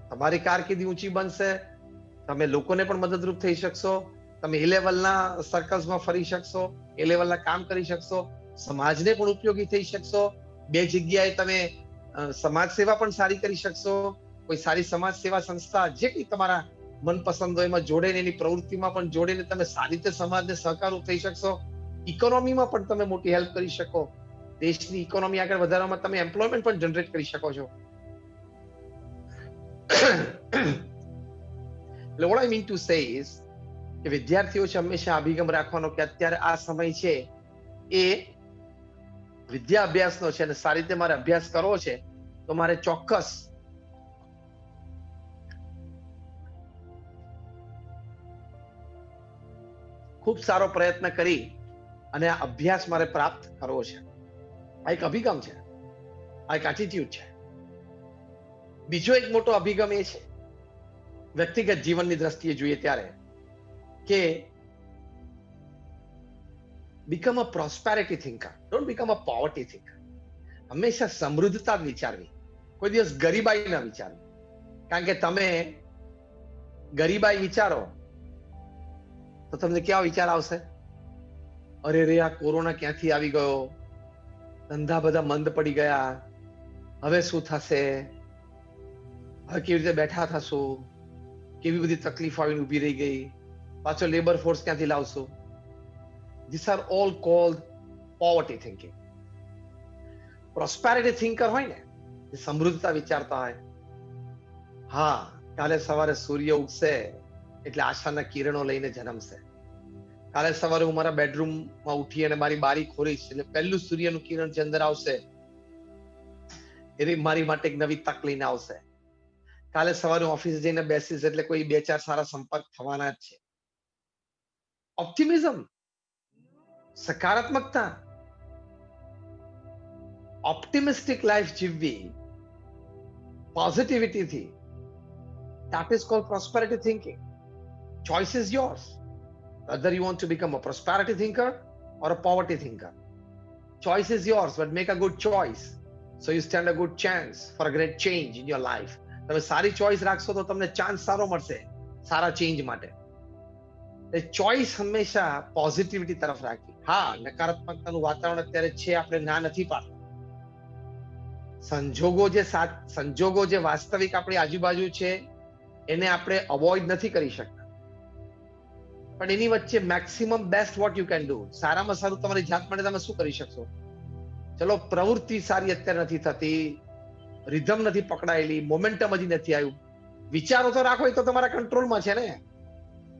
તમારી કારકિર્દી ઊંચી બનશે, તમે લોકોને પણ મદદરૂપ થઈ શકશો, તમે એ લેવલના સર્કલ્સમાં ફરી શકશો, એ લેવલના કામ કરી શકશો, સમાજને પણ ઉપયોગી થઈ શકશો. 2 જગ્યાએ તમે સમાજ સેવા પણ સારી કરી શકશો. કોઈ સારી સમાજ સેવા સંસ્થા જે કંઈ તમારા મનપસંદ હોય એમાં જોડેને, એની પ્રવૃત્તિમાં પણ જોડેને તમે સારી રીતે સમાજને સહકારરૂપ થઈ શકશો. ઇકોનોમીમાં પણ તમે મોટી હેલ્પ કરી શકો. દેશની ઇકોનોમી આગળ વધારવામાં તમે એમ્પ્લોયમેન્ટ પણ જનરેટ કરી શકો છો. એટલે what I mean to say is કે વિદ્યાર્થીઓ છે હંમેશા અભિગમ રાખવાનો કે અત્યારે આ સમય છે એ વિદ્યા અભ્યાસનો છે અને સારી રીતે મારે અભ્યાસ કરવો છે તો મારે ચોક્કસ ખૂબ સારો પ્રયત્ન કરી અને આ અભ્યાસ મારે પ્રાપ્ત કરવો છે. આ એક અભિગમ છે, આ એક એટીટ્યુડ છે. બીજો એક મોટો અભિગમ એ છે વ્યક્તિગત જીવનની દ્રષ્ટિએ જોઈએ ત્યારે કે become a prosperity thinker, don't become a poverty thinker. હંમેશા સમૃદ્ધતા જ વિચારવી, કોઈ દિવસ ગરીબાઈ ના વિચારવી. કારણ કે તમે ગરીબાઈ વિચારો તો તમને કેવા વિચાર આવશે? અરે રે, આ કોરોના ક્યાંથી આવી ગયો, ધંધા બધા મંદ પડી ગયા, હવે શું થશે, હવે કેવી રીતે બેઠા થશું, કેવી બધી તકલીફ આવીને ઉભી રહી ગઈ, પાછો લેબર ફોર્સ ક્યાંથી લાવશું. These are all called poverty thinking. Prosperity thinker હોય ને, એ સમૃદ્ધતા વિચારતા હોય, હા કાલે સવારે સૂર્ય ઉગશે એટલે આશાના કિરણો લઈને જન્મશે. કાલે સવારે હું મારા બેડરૂમમાં ઉઠી અને મારી બારી ખોલીશ એટલે પહેલું સૂર્યનું કિરણ જે અંદર આવશે એ મારી માટે એક નવી તક લઈને આવશે. કાલે સવારે ઓફિસ જઈને બેસીશ એટલે કોઈ 2-4 સારા સંપર્ક થવાના જ છે. ઓપ્ટિમિઝમ, સકારાત્મકતા, ઓપ્ટિમિસ્ટિક લાઈફ જીવવી પોઝિટિવિટીથી, that is called prosperity thinking. Choice is yours, whether you want to become a prosperity thinker or a poverty thinker. Choice is yours, but make a good choice so you stand a good chance for a great change in your life. તમે સારી choice રાખશો તો તમને chance સારો મળશે સારા change માટે. Choice હંમેશા positivity તરફ રાખવી. હા, નકારાત્મકતાનું વાતાવરણ અત્યારે છે, આપણે ના નથી પાડતા. સંજોગો જે વાસ્તવિક આપણી આજુબાજુ છે એને આપણે અવોઇડ નથી કરી શકતા, પણ એની વચ્ચે maximum best what you can do, સારામાં સારું તમારી જાત માટે તમે શું કરી શકશો? ચલો, પ્રવૃત્તિ સારી અત્યારે નથી થતી, રિધમ નથી પકડાયેલી, મોમેન્ટમ હજી નથી આવ્યું, વિચારો તો રાખો, એ તો તમારા કંટ્રોલમાં છે ને.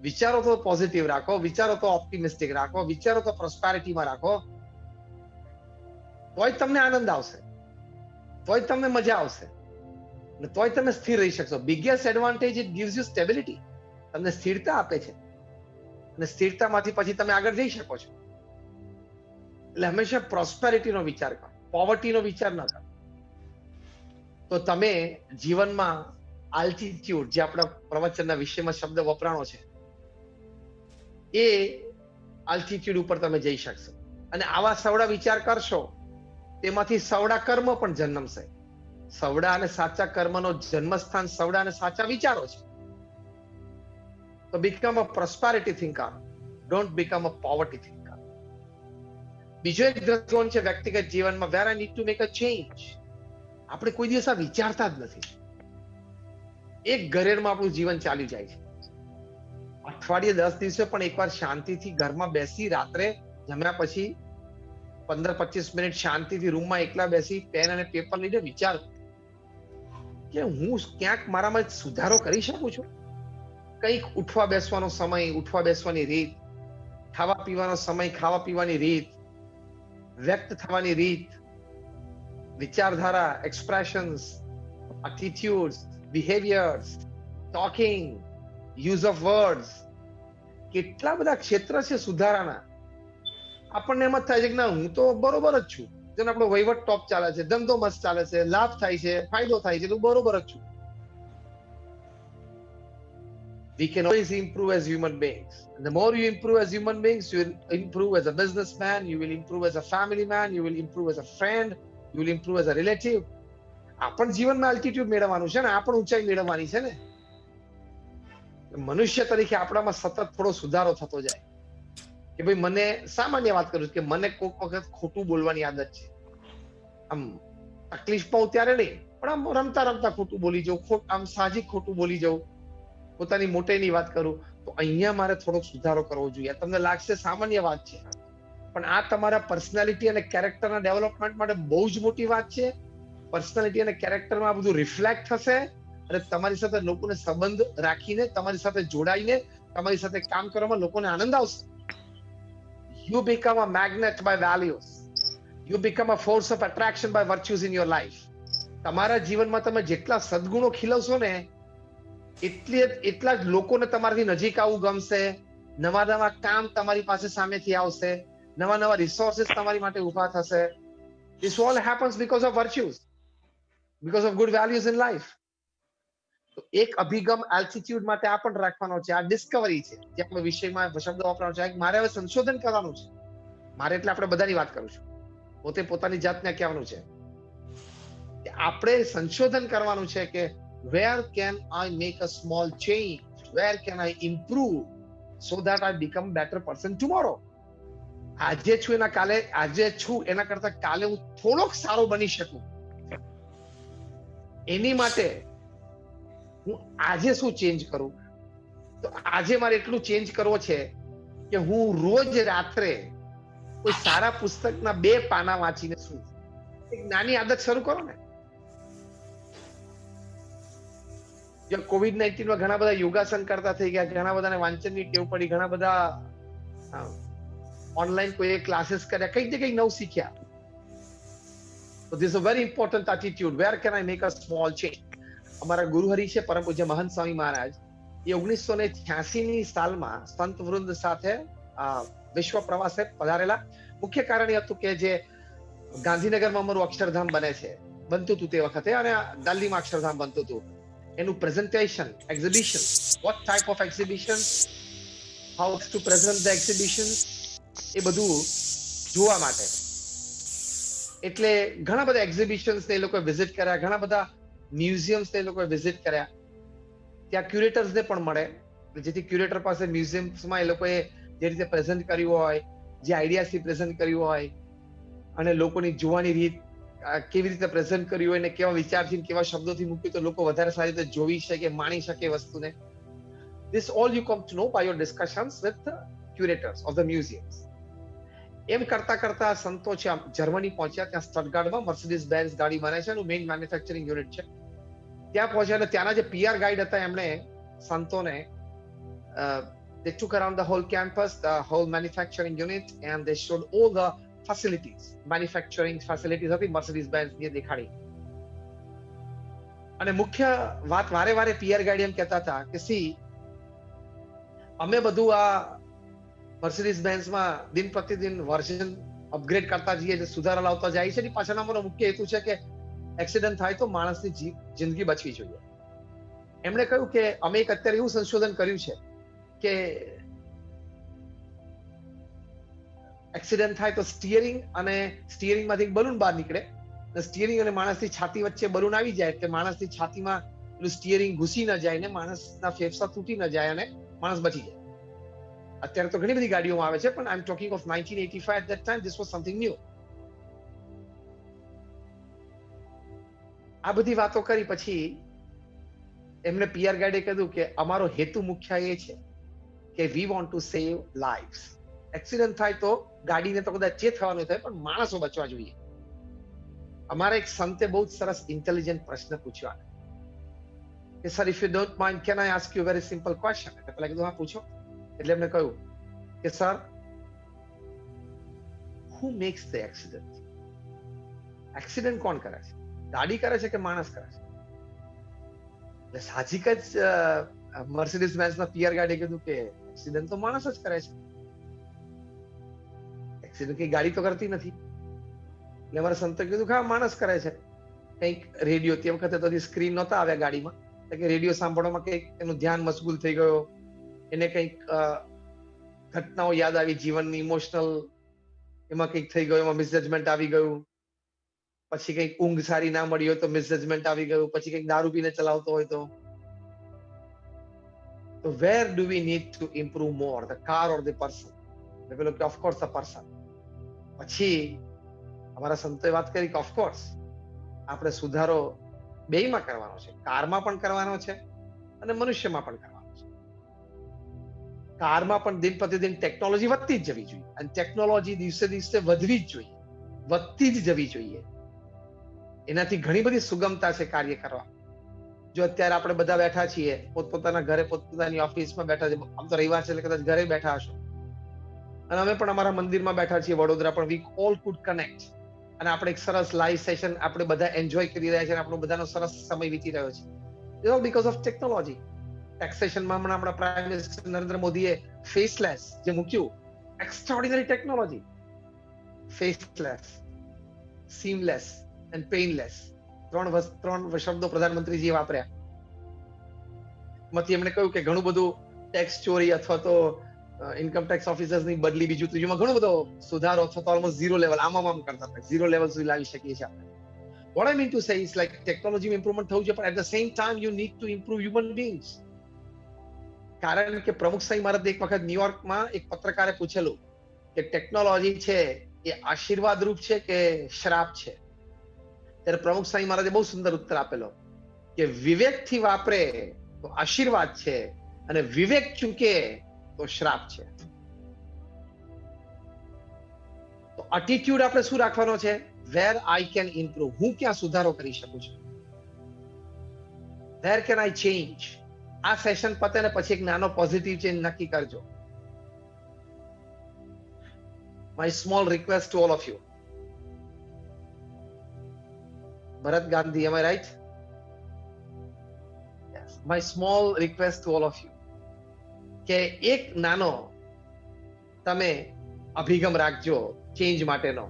વિચારો તો પોઝિટિવ રાખો, વિચારો તો ઓપ્ટિમિસ્ટિક રાખો, વિચારો તો પ્રોસ્પેરિટીમાં રાખો, તોય તમને આનંદ આવશે, તોય તમને મજા આવશે અને તોય તમે સ્થિર રહી શકશો. Biggest advantage, it gives you stability. તમને સ્થિરતા આપે છે અને સ્થિરતામાંથી પછી તમે આગળ જઈ શકો છો. એટલે હંમેશા પ્રોસ્પેરિટીનો વિચાર કરો, પોવર્ટીનો વિચાર ન કરો. તો તમે જીવનમાં આલ્ટિટ્યુડ, જે આપણા પ્રવચનના વિષયમાં શબ્દ વપરાણો છે, એ આલ્ટિટ્યુડ ઉપર તમે જઈ શકશો. અને આવા સવડા વિચાર કરશો તેમાંથી સવડા કર્મ પણ જન્મશે. સવડા અને સાચા કર્મનો જન્મસ્થાન સવડા અને સાચા વિચારો છે. તો become a prosperity thinker, don't become a poverty thinker. બીજો એક દ્રષ્ટિકોણ છે વ્યક્તિગત જીવનમાં, where I need to make a change. આપણે કોઈ દિવસ આ વિચારતા જ નથી. એક ઘરેડમાં આપણું જીવન ચાલી જાય છે. અઠવાડિયે 10 દિવસે પણ એકવાર શાંતિથી ઘરમાં બેસી, રાત્રે જમ્યા પછી 15-25 મિનિટ શાંતિથી રૂમમાં એકલા બેસી પેન અને પેપર લઈને વિચાર કે હું ક્યાંક મારામાં સુધારો કરી શકું છું. કંઈક ઉઠવા બેસવાનો સમય, ઉઠવા બેસવાની રીત, ખાવા પીવાનો સમય, ખાવા પીવાની રીત, વ્યક્ત થવાની રીત, વિચારધારા, expressions, attitudes, behaviours, talking, use of words, કેટલા બધા ક્ષેત્ર છે સુધારાના. આપણને એમ જ થાય છે કે ના, હું તો બરોબર જ છું, જેને આપણો વહીવટ ટોપ ચાલે છે, ધંધો મસ્ત ચાલે છે, લાભ થાય છે, ફાયદો થાય છે, તો બરોબર જ છું. We can always improve as human beings. And the more you improve as human beings, you will improve as a businessman, you will improve as a family man, you will improve as a friend, you will improve as a relative. આપણ જીવનમાં આલ્ટિટ્યુડ મેળવવાનું છે ને, આપણ ઊંચાઈ મેળવવાની છે ને. મનુષ્ય તરીકે આપણામાં સતત થોડો સુધારો થતો જાય કે ભાઈ, મને સામાન્ય વાત કરું કે મને કોઈક વખત ખોટું બોલવાની આદત છે. આમ તકલીફમાં હું ત્યારે નહીં, પણ આમ રમતા રમતા ખોટું બોલી જાઉં, આમ સાહજિક ખોટું બોલી જાઉં, પોતાની મોટેની વાત કરું. તો અહીંયા મારે થોડોક સુધારો કરવો જોઈએ. તમને લાગશે સામાન્ય વાત છે, પણ આ તમારા પર્સનાલિટી અને કેરેક્ટરના ડેવલપમેન્ટ માટે બહુ જ મોટી વાત છે. પર્સનાલિટી અને કેરેક્ટરમાં આ બધું રિફ્લેક્ટ થશે અને તમારી સાથે લોકોને સંબંધ રાખીને, તમારી સાથે જોડાઈને, તમારી સાથે કામ કરવામાં લોકોને આનંદ આવશે. You become a magnet by values. You become a force of attraction by virtues in your life. તમારા જીવનમાં તમે જેટલા સદગુણો ખીલવશો ને એટલા જ લોકોને તમારાથી નજીક આવવું ગમશે, નવા નવા કામ તમારી પાસે સામેથી આવશે, નવા નવા રિસોર્સિસ તમારી માટે ઊભા થશે. This all happens because of virtues, because of good values in life. તો એક અભિગમ એલ્ટિટ્યુડ માટે આ પણ રાખવાનો છે, આ ડિસ્કવરી છે જે આપણે વિષયમાં શબ્દ વાપરવાનો છે. મારે હવે સંશોધન કરવાનું છે. મારે એટલે આપણે બધાની વાત કરું છું, પોતે પોતાની જાતને કહેવાનું છે. આપણે સંશોધન કરવાનું છે કે where can I make a small change, where can I improve so that I become better person tomorrow. આજે છું એના કાલે, આજે છું એના કરતા કાલે હું થોડોક સારો બની શકું, એની માટે હું આજે શું ચેન્જ કરું. તો આજે મારે એટલું ચેન્જ કરવો છે કે હું રોજ રાત્રે કોઈ સારા પુસ્તકના 2 પાના વાંચીને શું, એક નાની આદત શરૂ કરો ને. જો COVID-19 માં ઘણા બધા યોગાસન કરતા થઈ ગયા, ઘણા બધાને વાંચનની ટેવ પડી, ઘણા બધા ઓનલાઈન કોઈ ક્લાસીસ કર્યા, કંઈક ને કંઈક નવું શીખ્યા. So this is a very important attitude. Where can I make a small change? અમારા ગુરુહરિ છે પરમ પૂજ્ય મહંત સ્વામી મહારાજ, એ 1986ની સાલમાં સંત વૃંદ સાથે વિશ્વ પ્રવાસે પધારેલા. મુખ્ય કારણ એ હતું કે જે ગાંધીનગરમાં અમારું અક્ષરધામ બનતું હતું તે વખતે, અને દિલ્હીમાં અક્ષરધામ બનતું હતું, એનું presentation, exhibition, what type of exhibition, how to present the exhibition, એ બધું જોવા માટે. એટલે ઘણા બધા એક્ઝિબિશન્સ એ લોકોએ વિઝિટ કર્યા, ઘણા બધા મ્યુઝિયમ્સ એ લોકોએ વિઝિટ કર્યા. ત્યાં ક્યુરેટર્સને પણ મળે, જેથી ક્યુરેટર પાસે મ્યુઝિયમ્સમાં એ લોકોએ જે રીતે પ્રેઝન્ટ કર્યું હોય, જે આઈડિયાસથી પ્રેઝન્ટ કર્યું હોય, અને લોકોની જોવાની રીત કેવી રીતે પ્રેઝન્ટ કર્યું હોય, અને કેવા વિચારથી કેવા શબ્દોથી મૂક્યું તો લોકો વધારે સારી રીતે જોઈ શકે, માણી શકે વસ્તુને. This all you come to know by your discussions with the curators of the museums. એમ કરતા કરતા સંતો છે જર્મની પહોંચ્યા. ત્યાં સ્ટટગાર્ટમાં મર્સિડીઝ બેન્ઝ ગાડી બને છે, એનું મેઇન મેન્યુફેક્ચરિંગ યુનિટ છે. ત્યાં પહોંચ્યા અને ત્યાંના જે PR ગાઈડ હતા એમણે સંતોને they took around the whole campus, the whole manufacturing unit, and they showed all the facilities, manufacturing facilities હતી મર્સિડીઝ બેન્ઝ ની દેખાડી. અને મુખ્ય વાત વારે વારે PR ગાઈડ એમ કહેતા હતા કે સી, અમે બધું આ મર્સિડીઝ બેન્ઝમાં દિન પ્રતિદિન વર્ઝન અપગ્રેડ કરતા જઈએ, સુધારા લાવતા જાય છે. પાછળનો અમારો મુખ્ય હેતુ છે કે એક્સિડન્ટ થાય તો માણસની જિંદગી બચવી જોઈએ. એમણે કહ્યું કે અમે એક અત્યારે એવું સંશોધન કર્યું છે કે એક્સિડન્ટ થાય તો સ્ટીયરિંગમાંથી બલૂન બહાર નીકળે, સ્ટીયરિંગ અને માણસની છાતી વચ્ચે બલૂન આવી જાય એટલે માણસની છાતીમાં પેલું સ્ટીયરિંગ ઘૂસી ન જાય ને માણસના ફેફસા તૂટી ન જાય અને માણસ બચી જાય. અત્યારે તો ઘણી બધી ગાડીઓમાં આવે છે, પણ I am talking of 1985. At that time this was something new. આ બધી વાતો કરી પછી એમને PR ગાઈડે કીધું કે અમારો હેતુ મુખ્ય એ છે કે we want to save lives. Accident થાય તો ગાડીને તો કદાચ જે થવાનું થાય, પણ માણસો બચવા જોઈએ. અમારા એક સંતે બહુ જ સરસ ઇન્ટેલિજન્ટ પ્રશ્ન પૂછ્યો કે sir, if you don't mind, can I ask you very simple question? એટલે પેલા કીધું હા પૂછો. એટલે એમને કહ્યું કે sir, who max the accident? Accident કોણ કરે છે? ગાડી કરે છે કે માણસ કરે છે? એટલે સાહજિક જ મર્સિડીઝ બેન્ઝના PR ગાડીએ કીધું કે એક્સિડન્ટ તો માણસ જ કરે છે, એક્સિડન્ટ કઈ ગાડી તો કરતી નથી. એટલે અમારા સંતો કીધું કે હા, માણસ કરે છે. કંઈક રેડિયો, તે વખતે તો સ્ક્રીન નહોતા આવ્યા ગાડીમાં, એટલે કે રેડિયો સાંભળવામાં કંઈક એનું ધ્યાન મશગુલ થઈ ગયો, એને કંઈક ઘટનાઓ યાદ આવી જીવનની, ઇમોશનલ એમાં કંઈક થઈ ગયું, એમાં મિસજજમેન્ટ આવી ગયું. પછી કંઈક ઊંઘ સારી ના મળી હોય તો મિસજજમેન્ટ આવી ગયું. પછી કંઈક દારૂ પીને ચલાવતો હોય તો where do we need to improve more, the car or the person? પેલો કે ઓફકોર્સ ધ પર્સન. પછી અમારા સંતોએ વાત કરી કે ઓફકોર્સ આપણે સુધારો બેયમાં કરવાનો છે, કારમાં પણ કરવાનો છે અને મનુષ્યમાં પણ કરવાનો છે. કારમાં પણ દિન પ્રતિદિન ટેકનોલોજી વધતી જ જવી જોઈએ, અને ટેકનોલોજી દિવસે દિવસે વધવી જ જોઈએ, વધતી જ જવી જોઈએ. એનાથી ઘણી બધી સુગમતા છે કાર્ય કરવા. જો અત્યારે આપણે બધા બેઠા છીએ, પોતપોતાના ઘરે, પોતપોતાની ઓફિસમાં બેઠા છે, આમ તો રવિવાર છે એટલે કદાચ ઘરે બેઠા હશો, અને અમે પણ અમારા મંદિરમાં બેઠા છીએ વડોદરા, પણ વી ઓલ કુડ કનેક્ટ અને આપણે એક સરસ લાઈવ સેશન આપણે બધા એન્જોય કરી રહ્યા છે અને આપણો બધાનો સરસ સમય વીતી રહ્યો છે. It all because of technology. ટેક્સેશનમાં હમણાં આપણા પ્રાઇમ મિનિસ્ટર નરેન્દ્ર મોદીએ ફેસલેસ જે મૂક્યું, extraordinary technology. Faceless, seamless and painless, ત્રણ શબ્દો પ્રધાનમંત્રીજીએ વાપર્યા. માંથી એમણે કહ્યું કે ઘણું બધું ટેક્સ ચોરી અથવા તો ઇન્કમ ટેક્સ ઓફિસર્સની બદલી બીજું ત્રીજુંમાં ઘણો બધો સુધારો અથવા તો ઓલમોસ્ટ ઝીરો લેવલ આમ કરતા હતા, ઝીરો લેવલ સુધી લાવી શકીએ છીએ આપણે. What I mean to say is like ટેકનોલોજીમાં ઇમ્પ્રુવમેન્ટ થયું છે, પણ at the same time you need to improve human beings. કારણ કે પ્રમુખ સાંઈ મહારાજ એક વખત ન્યુયોર્કમાં એક પત્રકારે પૂછેલું કે ટેકનોલોજી છે એ આશીર્વાદ રૂપ છે કે શ્રાપ છે. ત્યારે પ્રમુખ સાંઈ મહારાજે બહુ સુંદર ઉત્તર આપેલો કે વિવેકથી વાપરે તો આશીર્વાદ છે અને વિવેક ચૂકે તો શ્રાપ છે. તો એટીટ્યુડ આપણે શું રાખવાનો છે? વેર આઈ કેન ઇમ્પ્રુવ, હું ક્યાં સુધારો કરી શકું છું, વેર કેન આઈ ચેન્જ. આ સેશન પતે ને પછી એક નાનો પોઝિટિવ ચેન્જ નક્કી કરજો. My small request to all of you. Bharat Gandhi, am I right? Yes. My small request to all of you કે એક નાનો તમે અભિગમ રાખજો ચેન્જ માટેનો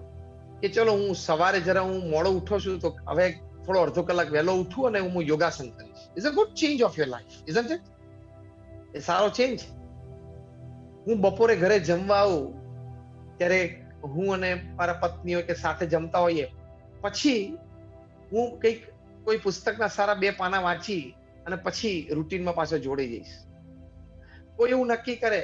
કે ચલો હું સવારે જરા હું મોડો ઉઠો છું તો હવે થોડો અડધો કલાક વહેલો ઉઠું અને હું યોગાસન કરીશ. Is a good change of your life, isn't it? એ સારો ચેન્જ. હું બપોરે ઘરે જમવા આવું ત્યારે હું અને મારા પત્નીઓ કે સાથે જમતા હોઈએ પછી હું કોઈ પુસ્તકના સારા 2 પાના વાંચી અને પછી રૂટીનમાં પાછો જોડી જઈશ. કોઈ એવું નક્કી કરે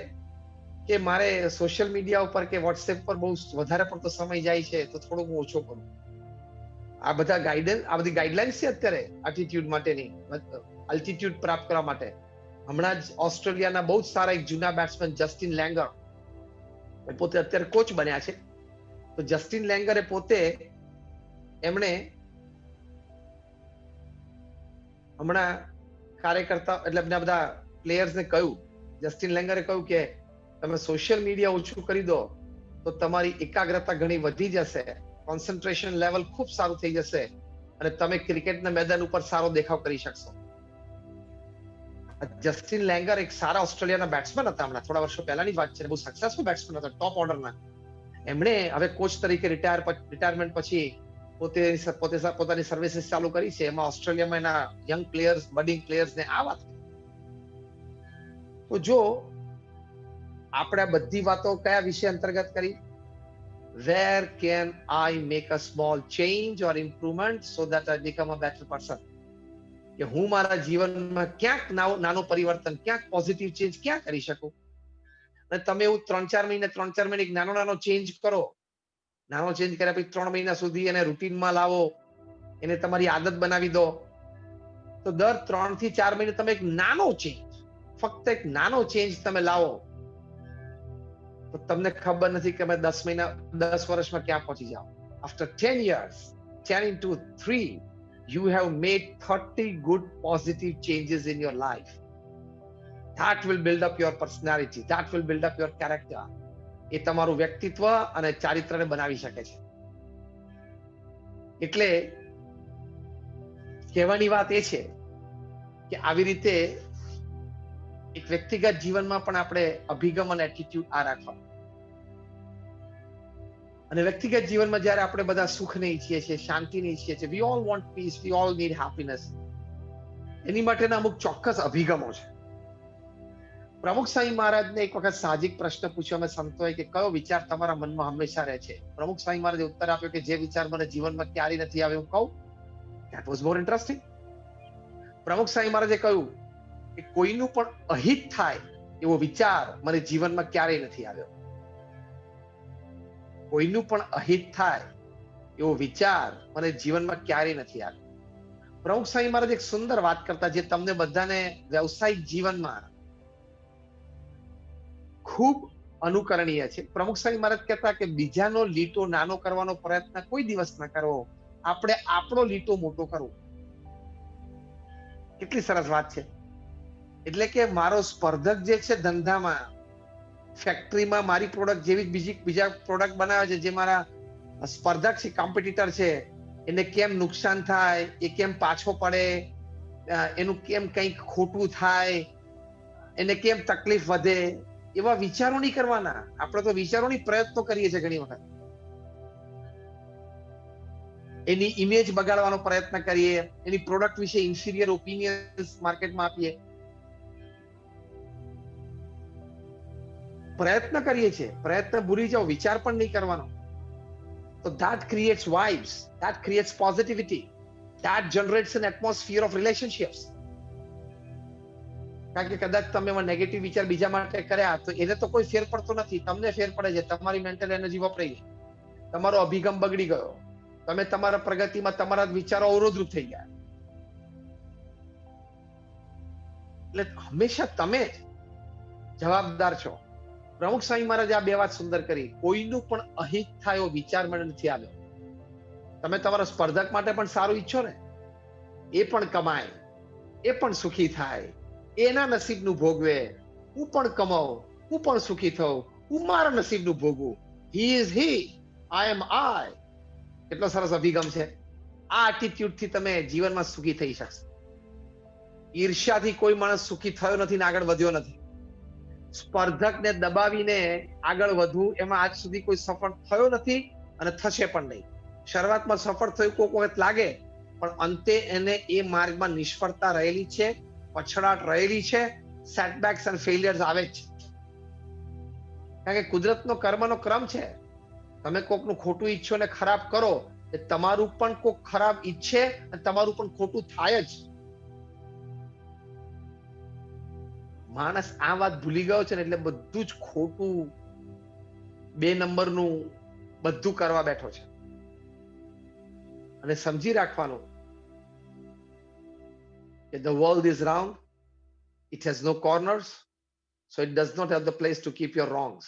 કે મારે સોશિયલ મીડિયા ઉપર કે વોટ્સએપ પર બહુ વધારે પડતો સમય જાય છે તો થોડું હું ઓછો કરું. આ બધી ગાઈડલાઇન્સ છે અત્યારે એટીટ્યુડ માટેની, અલ્ટિટ્યુડ પ્રાપ્ત કરવા માટે. હમણાં જ ઓસ્ટ્રેલિયાના બહુ જ સારા એક જૂના બેટ્સમેન જસ્ટિન લેંગર, એ પોતે અત્યારે કોચ બન્યા છે. તો જસ્ટિન લેંગરે પોતે એમણે હમણાં કાર્યકર્તા એટલે બધા પ્લેયર્સને કહ્યું, જસ્ટિન લેંગરે કહ્યું કે તમે સોશિયલ મીડિયા ઓછું કરી દો તો તમારી એકાગ્રતા ઘણી વધી જશે, કોન્સન્ટ્રેશન લેવલ ખૂબ સારું થઈ જશે અને તમે ક્રિકેટના મેદાન ઉપર સારો દેખાવ કરી શકશો. જસ્ટિન લેંગર એક સારા ઓસ્ટ્રેલિયાના બેટ્સમેન હતા, હમણાં થોડા વર્ષો પહેલાની વાત છે, બહુ સક્સેસફુલ બેટ્સમેન હતા, ટોપ ઓર્ડરના. એમણે હવે કોચ તરીકે રિટાયરમેન્ટ પછી પોતાની સર્વિસીસ ચાલુ કરી છે. એમાં ઓસ્ટ્રેલિયામાં એના યંગ પ્લેયર્સ, બડિંગ પ્લેયર્સને આ વાત. તો જો આપણે બધી વાતો કયા વિષય અંતર્ગત કરી? Where can I make a small change or improvement so that I become a better person. કે હું મારા જીવનમાં ક્યાંક નાનો પરિવર્તન, ક્યાંક પોઝિટિવ ચેન્જ ક્યાં કરી શકું. અને તમે એવું 3-4 મહિને એક નાનો ચેન્જ કરો. નાનો ચેન્જ કર્યા પછી 3 મહિના સુધી એને રૂટીનમાં લાવો, એને તમારી આદત બનાવી દો. તો દર 3 થી 4 મહિને તમે એક નાનો ચેન્જ, ફક્ત એક નાનો ચેન્જ તમે લાવો તો તમને ખબર નથી કે તમે 10 વર્ષમાં ક્યાં પહોંચી જાઓ. After 10 years, 10 into 3, you have made 30 good positive changes in your life. That will build up your personality, that will build up your character. એ તમારું વ્યક્તિત્વ અને ચારિત્રને બનાવી શકે છે. એટલે કહેવાની વાત એ છે કે આવી રીતે એક વ્યક્તિગત જીવનમાં પણ આપણે અભિગમ અને એટીટ્યુડ આ રાખવા. અને વ્યક્તિગત જીવનમાં જ્યારે આપણે બધા સુખને ઈચ્છીએ છીએ, શાંતિને ઈચ્છીએ છીએ, we all want peace, we all need happiness. એની માટેના અમુક ચોક્કસ અભિગમો છે. પ્રમુખ સાંઈ મહારાજને એક વખત સાહજિક પ્રશ્ન પૂછ્યો અમે સંતોએ કે કયો વિચાર તમારા મનમાં હંમેશા રહે છે? પ્રમુખ સાંઈ મહારાજે ઉત્તર આપ્યો કે જે વિચાર મને જીવનમાં ક્યારેય નથી આવ્યો હું કહું. That was more interesting. પ્રમુખ સાંઈ મહારાજે કહ્યું કે કોઈનું પણ અહિત થાય એવો વિચાર મને જીવનમાં ક્યારેય નથી આવ્યો. કોઈનું પણ અહિત થાય એવો વિચાર મને જીવનમાં ક્યારેય નથી આવ્યો. પ્રમુખ સાંઈ મહારાજ એક સુંદર વાત કરતા જે તમને બધાને વ્યવસાયિક જીવનમાં ખૂબ અનુકરણીય છે. પ્રમુખ સાંઈ મહારાજ કહેતા કે બીજાનો લીટો નાનો કરવાનો પ્રયત્ન કોઈ દિવસ ન કરવો, આપણે આપણો લીટો મોટો કરવો. કેટલી સરસ વાત છે. એટલે કે મારો સ્પર્ધક જે છે ધંધામાં, ફેક્ટરીમાં મારી પ્રોડક્ટ જેવી બીજા પ્રોડક્ટ બનાવે છે, જે મારા સ્પર્ધક છે, કોમ્પિટિટર છે, એને કેમ નુકસાન થાય, એ કેમ પાછો પડે, એનું કેમ કંઈક ખોટું થાય, એને કેમ તકલીફ વધે, એવા વિચારો નહીં કરવાના. આપણે તો વિચારોની પ્રયત્નો કરીએ છીએ ઘણી વખત. એની ઇમેજ બગાડવાનો પ્રયત્ન કરીએ, એની પ્રોડક્ટ વિશે ઇન્ફિરિયર ઓપિનિયન્સ માર્કેટમાં આપીએ, પ્રયત્ન કરીએ છીએ. પ્રયત્ન ભૂલી જાઓ, વિચાર પણ નહીં કરવાનો. તો that creates vibes, that creates positivity, that generates an atmosphere of relationships. કારણ કે કદાચ તમે નેગેટિવ વિચાર બીજા માટે કર્યા તો એને તો કોઈ ફેર પડતો નથી, તમને ફેર પડે છે. તમારી મેન્ટલ એનર્જી વપરાઈ ગઈ, તમારો અભિગમ બગડી ગયો, તમે તમારા પ્રગતિમાં તમારા વિચારો અવરોધરૂપ થઈ ગયા. એટલે હંમેશા તમે જવાબદાર છો. પ્રમુખ સ્વામી મહારાજ આ બે વાત સુંદર કરી. કોઈનું પણ અહિત થાય એવો વિચાર મને નથી આવ્યો. તમે તમારા સ્પર્ધક માટે પણ સારું ઈચ્છો ને, એ પણ કમાય, એ પણ સુખી થાય, એના નસીબનું ભોગવે, હું પણ કમાઉં, હું પણ સુખી થઉં, હું મારા નસીબનું ભોગવું. હી ઇઝ હી, આઈ એમ આઈ. કેટલો સરસ અભિગમ છે. આ એટીટ્યુડથી તમે જીવનમાં સુખી થઈ શકશો. ઈર્ષ્યાથી કોઈ માણસ સુખી થયો નથી ને આગળ વધ્યો નથી. સ્પર્ધકને દબાવીને આગળ વધવું, એમાં આજ સુધી કોઈ સફળ થયો નથી અને થશે પણ નહીં. શરૂઆતમાં સફળ થયું કોઈક વખત લાગે, પણ અંતે એને એ માર્ગમાં નિષ્ફળતા રહેલી છે, પછડાટ રહેલી છે, સેટબેક્સ અને ફેલિયર્સ આવે જ છે. કારણ કે કુદરતનો કર્મનો ક્રમ છે. તમે કોકનું ખોટું ઈચ્છો ને ખરાબ કરો, એ તમારું પણ કોક ખરાબ ઈચ્છે અને તમારું પણ ખોટું થાય જ. માણસ આ વાત ભૂલી ગયો છે ને, એટલે બધું જ ખોટું, 2 નંબરનું બધું કરવા બેઠો છે. અને સમજી રાખવાનું કે the world is round, it has no corners, so it does not have the place to keep your wrongs.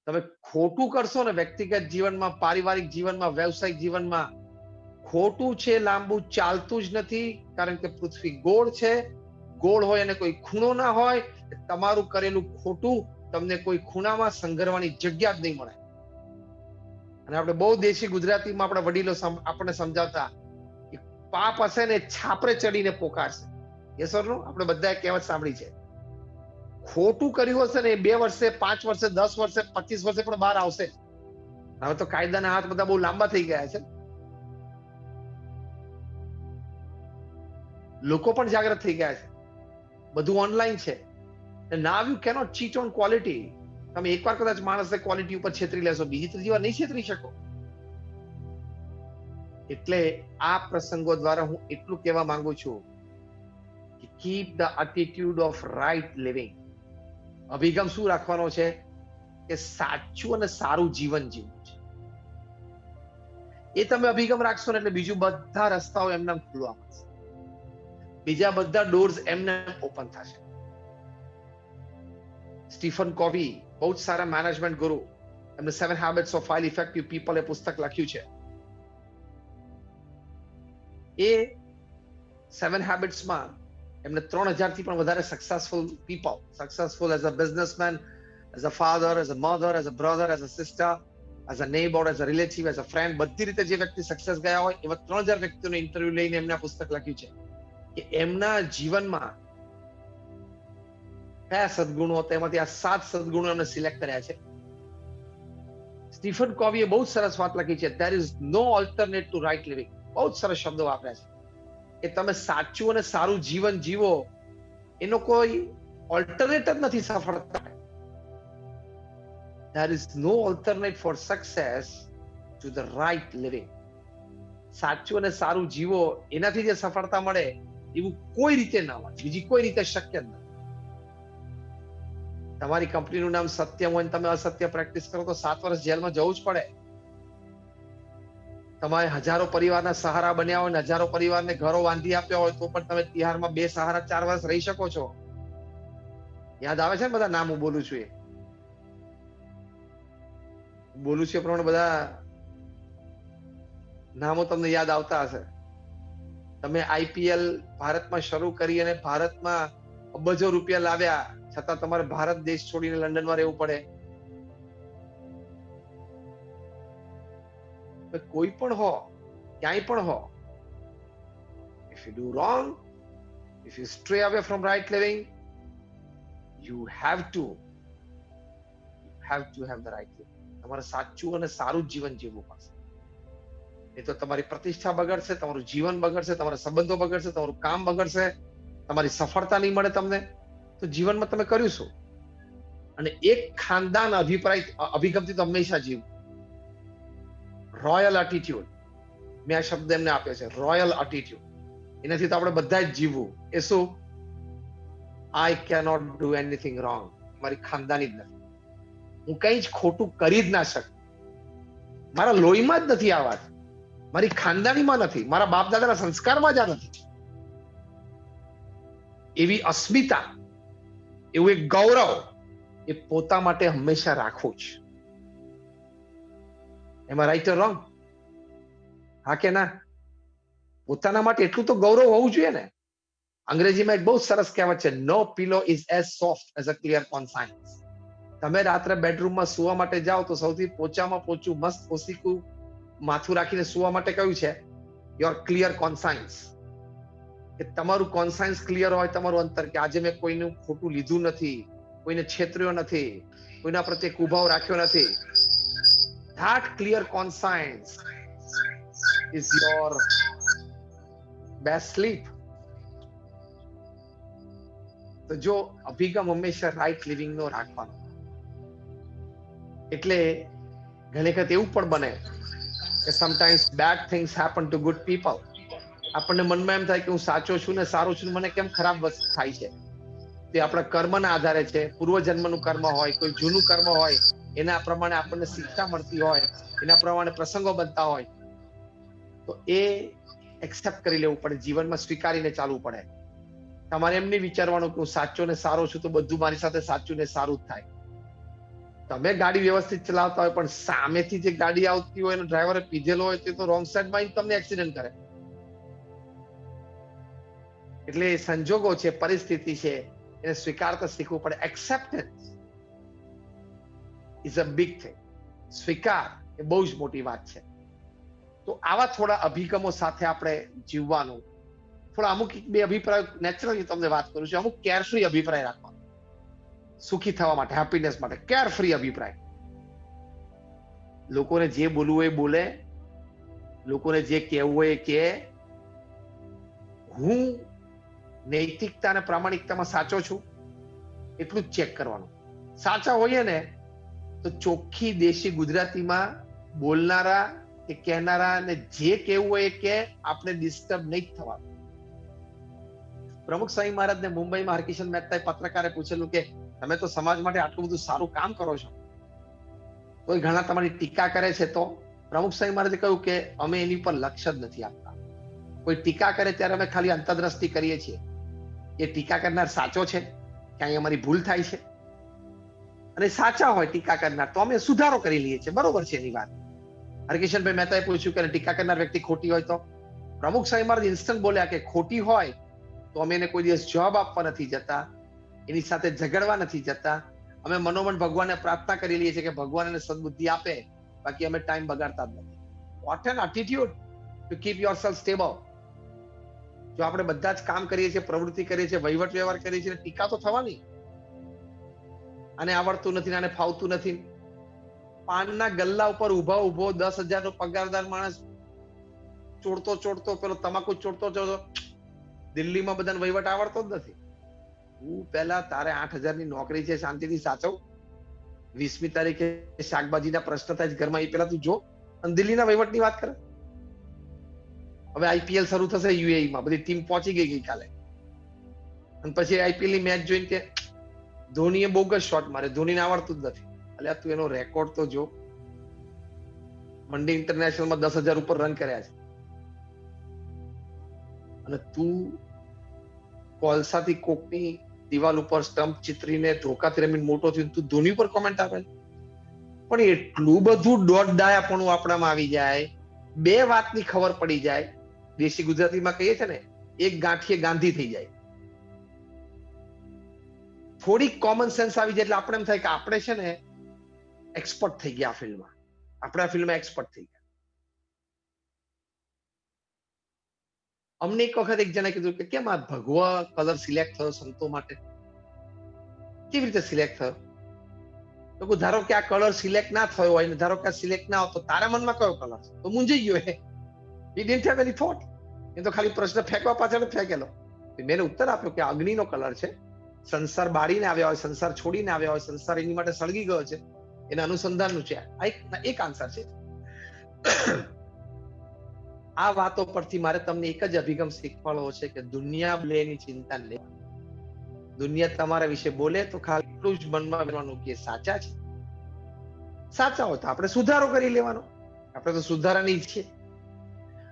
તમે ખોટું કરશો ને વ્યક્તિગત જીવનમાં, પારિવારિક જીવનમાં, વ્યવસાયિક જીવનમાં, ખોટું છે લાંબુ ચાલતું જ નથી. કારણ કે પૃથ્વી ગોળ છે. ગોળ હોય અને કોઈ ખૂણો ના હોય, તમારું કરેલું ખોટું તમને કોઈ ખૂણામાં સંઘરવાની જગ્યા જ નહીં મળે. અને આપણે બહુ દેશી ગુજરાતીમાં આપણા વડીલો આપણને સમજાવતા કે પાપ હશે ને છાપરે ચડીને પોકારશે. એ સરનું આપણે બધાએ કહેવત સાંભળી છે. ખોટું કર્યું હશે ને એ 2 વર્ષે, 5 વર્ષે, 10 વર્ષે, 25 વર્ષે પણ બહાર આવશે. હવે તો કાયદાના હાથ બધા બહુ લાંબા થઈ ગયા છે. લોકો પણ જાગૃત થઈ ગયા છે. બધું ઓનલાઈન છે. Now you cannot cheat on quality. તમે એકવાર કદાચ માણસને ક્વોલિટી ઉપર છેતરી લેશો, બીજી ત્રીજી વાર નહીં છેતરી શકો. એટલે આ પ્રસંગો દ્વારા હું એટલું કહેવા માંગુ છું કે keep the attitude of right living. અભિગમ શું રાખવાનો છે કે સાચું અને સારું જીવન જીવવું છે. એ તમે અભિગમ રાખશો ને એટલે બીજું બધા રસ્તાઓ એમને ખુલવા મળશે, બીજા બધા ડોર્સ એમને ઓપન થશે. સ્ટીફન કોવી બહુ જ સારા મેનેજમેન્ટ ગુરુ, એમને 7 Habits of Highly Effective People એ પુસ્તક લખ્યું છે. એ 7 Habitsમાં એમને 3000 થી પણ વધારે successful people, successful as a businessman, as a father, as a mother, as a brother, as a sister, as a neighbour, as a relative, as a friend, બધી રીતે જે વ્યક્તિ સક્સેસ ગયા હોય એવા 3000 વ્યક્તિઓનો ઇન્ટરવ્યુ લઈને એમને પુસ્તક લખ્યું છે કે એમના જીવનમાં કયા સદગુણો હતા. એમાંથી આ 7 સદગુણો એમને સિલેક્ટ કર્યા છે. સ્ટીફન કોવીએ બહુ સરસ વાત લખી છે, there is no alternate to right living. બહુ જ સરસ શબ્દો વાપર્યા છે કે તમે સાચું અને સારું જીવન જીવો, એનો કોઈ ઓલ્ટરનેટ જ નથી સફળતા. There is no alternate for success to the right living. સાચું અને સારું જીવો, એનાથી જે સફળતા મળે એવું કોઈ રીતે ના મળે, બીજી કોઈ રીતે શક્ય જ નથી. તમારી કંપનીનું નામ સત્યમ હોય, તમે અસત્ય પ્રેક્ટિસ કરો તો 7 વર્ષ જેલમાં જવું જ પડે. તમારે હજારો પરિવારના સહારા બન્યા હોય, હજારો પરિવારને ઘરો બાંધી આપ્યા હોય, તો પણ તમે તિહારમાં 2 સહારા 4 વર્ષ રહી શકો છો. યાદ આવે છે ને બધા નામ હું બોલું છું, એ બોલું છું એ પ્રમાણે બધા નામો તમને યાદ આવતા હશે. તમે આઈપીએલ ભારતમાં શરૂ કરી અને ભારતમાં અબજો રૂપિયા લાવ્યા, છતાં તમારે ભારત દેશ છોડીને લંડનમાં રહેવું પડે. કોઈ પણ હો, ક્યાંય પણ હો, if you do wrong, if you stray away from right living, you have to have the right living. તમારે સાચું અને સારું જીવન જીવવું પડશે. એ તો તમારી પ્રતિષ્ઠા બગડશે, તમારું જીવન બગડશે, તમારા સંબંધો બગડશે, તમારું કામ બગડશે, તમારી સફળતા નહીં મળે તમને, તો જીવનમાં તમે કર્યું શું? અને એક ખાનદાન અભિગમથી તો હંમેશા જીવવું. રોયલ એટીટ્યુડ, મેં આ શબ્દ એમને આપ્યો છે, રોયલ એટીટ્યુડ. એનાથી તો આપણે બધા જ જીવવું. એ શું? આઈ કેનોટ ડુ એનીથિંગ રોંગ. મારી ખાનદાની જ નથી, હું કઈ જ ખોટું કરી જ ના શકું. મારા લોહીમાં જ નથી આ વાત, મારી ખાનદાનીમાં નથી, મારા બાપ દાદાના સંસ્કારમાં જ આ નથી. એવી અસ્મિતા, એવું એક ગૌરવ એ પોતા માટે હંમેશા રાખવું જ. એમાં રાઈટ ઓર રોંગ? હા કે ના? પોતાના માટે એટલું તો ગૌરવ હોવું જોઈએ ને. અંગ્રેજીમાં એક બહુ સરસ કહેવત છે, no pillow is as soft as a clear conscience. તમે રાત્રે બેડરૂમમાં સુવા માટે જાઓ તો સૌથી પોચામાં પોચું મસ્ત ઓસીકું માથું રાખીને સુવા માટે કયું છે? Your clear conscience. કે તમારું કોન્સાયન્સ ક્લિયર હોય, તમારું અંતર, કે આજે મેં કોઈનું ખોટું લીધું નથી, કોઈને છેતર્યો નથી, કોઈના પ્રત્યે કુભાવ રાખ્યો નથી. That clear conscience is your best sleep. તો જો અભિગમ હંમેશા રાઈટ લિવિંગ નો રાખવાનો. એટલે ઘણી વખત એવું પણ બને કે sometimes bad things happen to good people. આપણને મનમાં એમ થાય કે હું સાચો છું ને સારું છું, મને કેમ ખરાબ વસ્તુ થાય છે? તે આપણા કર્મના આધારે છે. પૂર્વજન્મનું કર્મ હોય, કોઈ જૂનું કર્મ હોય, એના પ્રમાણે આપણને શિક્ષા મળતી હોય, એના પ્રમાણે પ્રસંગો બનતા હોય, તો એ એક્સેપ્ટ કરી લેવું પડે, જીવનમાં સ્વીકારીને ચાલવું પડે. તમારે એમ નહીં વિચારવાનું કે હું સાચો ને સારો છું તો બધું મારી સાથે સાચું ને સારું જ થાય. તમે ગાડી વ્યવસ્થિત ચલાવતા હોય, પણ સામેથી જે ગાડી આવતી હોય અને ડ્રાઈવરે પીધેલો હોય તે તો રોંગ સાઈડમાં તમને એક્સિડન્ટ કરે. એટલે સંજોગો છે, પરિસ્થિતિ છે, એને સ્વીકારતા શીખવું પડે. Acceptance is a big thing. સ્વીકાર એ બહુ જ મોટી વાત છે. તો આવા થોડા અભિગમો સાથે આપણે જીવવાનું. થોડા અમુક બે અભિપ્રાય નેચરલી તમને વાત કરું છું. અમુક કેરફ્રી અભિપ્રાય રાખવાનો, સુખી થવા માટે, હેપીનેસ માટે. કેરફ્રી અભિપ્રાય. લોકોને જે બોલવું હોય એ બોલે, લોકોને જે કહેવું હોય એ કહે. હું નૈતિકતા અને પ્રામાણિકતામાં સાચો છું એટલું જ ચેક કરવાનું. સાચા હોઈએ ને તો ચોખ્ખી દેશી ગુજરાતીમાં બોલનારા કે કહેનારા ને જે કહેવું હોય એ કે, આપણે ડિસ્ટર્બ નહીં થવાનું. પ્રમુખ સ્વામી મહારાજને મુંબઈમાં હરકિશન મહેતાએ પત્રકારે પૂછેલું કે તમે તો સમાજ માટે આટલું બધું સારું કામ કરો છો, કોઈ ઘણા તમારી ટીકા કરે છે, તો પ્રમુખ સ્વામી મહારાજે કહ્યું કે અમે એની પર લક્ષ્ય જ નથી આપતા. કોઈ ટીકા કરે ત્યારે અમે ખાલી અંતરદ્રષ્ટિ કરીએ છીએ. એ ટીકા કરનાર સાચો છે, ક્યાંય અમારી ભૂલ થાય છે, અને સાચા હોય ટીકા કરનાર તો અમે સુધારો કરી લઈએ છીએ. બરોબર છે એની વાત. હરકિશનભાઈ મહેતાએ પૂછ્યું કે ટીકા કરનાર વ્યક્તિ ખોટી હોય તો? પ્રમુખ સ્વામી મહારાજ ઇન્સ્ટન્ટ બોલ્યા કે ખોટી હોય તો અમે એને કોઈ દિવસ જવાબ આપવા નથી જતા, એની સાથે ઝઘડવા નથી જતા. અમે મનોમન ભગવાનને પ્રાર્થના કરી લઈએ છીએ કે ભગવાન એને સદબુદ્ધિ આપે, બાકી અમે ટાઈમ બગાડતા જ નથી. What an attitude to keep yourself stable. જો આપણે બધા જ કામ કરીએ છીએ, પ્રવૃત્તિ કરીએ છીએ, વહીવટ વ્યવહાર કરીએ છીએ, ટીકા તો થવાની. આને આવડતું નથી, આને ફાવતું નથી. પાનના ગલ્લા ઉપર ઉભો 10,000 નો પગારદાર માણસ ચોડતો પેલો તમાકુ ચોડતો દિલ્હીમાં બધાને વહીવટ આવડતો જ નથી. હું પહેલા તારે 8,000 ની નોકરી છે, શાંતિથી સાચવ. 20મી તારીખે શાકભાજીના પ્રશ્ન થાય ઘરમાં, એ પેલા તું જો, અને દિલ્હીના વહીવટની વાત કરે. હવે આઈપીએલ શરૂ થશે યુએઈમાં, બધી ટીમ પહોંચી ગઈ ગઈકાલે. અને પછી આઈપીએલ ની મેચ જોઈને કે ધોનીએ બોગસ શોટ મારે, ધોનીને આવડતું જ નથી. એટલે તું એનો રેકોર્ડ તો જો. મંડી ઇન્ટરનેશનલમાં 10,000 ઉપર રન કર્યા છે, અને તું કોલસાથી કોકની દિવાલ ઉપર સ્ટમ્પ ચિતરીને ધોકાથી રમીને મોટો થયો, તું ધોની ઉપર કોમેન્ટ આપે. પણ એટલું બધું દોડડાયાપણું આપણામાં આવી જાય, બે વાતની ખબર પડી જાય. દેશી ગુજરાતીમાં કહીએ છે ને, એક ગાંઠીએ ગાંધી થઈ જાય. થોડીક કોમન સેન્સ આવી જાય એટલે આપણે એમ થાય કે આપણે છે ને એક્સપર્ટ થઈ ગયા આ ફિલ્ડમાં, આપણે આ ફિલ્ડમાં એક્સપર્ટ થઈ ગયા. અમને એક વખત એક જણે કીધું કે કેમ આ ભગવા કલર સિલેક્ટ થયો સંતો માટે, કેવી રીતે સિલેક્ટ થયો? તો ધારો કે આ કલર સિલેક્ટ ના થયો હોય ને ધારો કે આ સિલેક્ટ ના હોતો, તારા મનમાં કયો કલર છે? તો મૂંઝાઈ ગયો. He didn't have any thought. એ તો ખાલી પ્રશ્ન ફેંકવા પાછળ જ ફેંકેલો. મેં ઉત્તર આપ્યો કે અગ્નિનો કલર છે, સંસાર બાળીને આવ્યા હોય, સંસાર છોડીને આવ્યા હોય, સંસાર એની માટે સળગી ગયો છે, એના અનુસંધાનનું છે. આ એક આન્સર છે. આ વાતો પરથી મારે તમને એક જ અભિગમ શીખવાડવો છે કે દુનિયા બોલેની ચિંતા લે. દુનિયા તમારા વિશે બોલે તો ખાલી એટલું જ મનમાં લેવાનું કે સાચા છે. સાચા હોય તો આપણે સુધારો કરી લેવાનો, આપણે તો સુધારાની જ છીએ.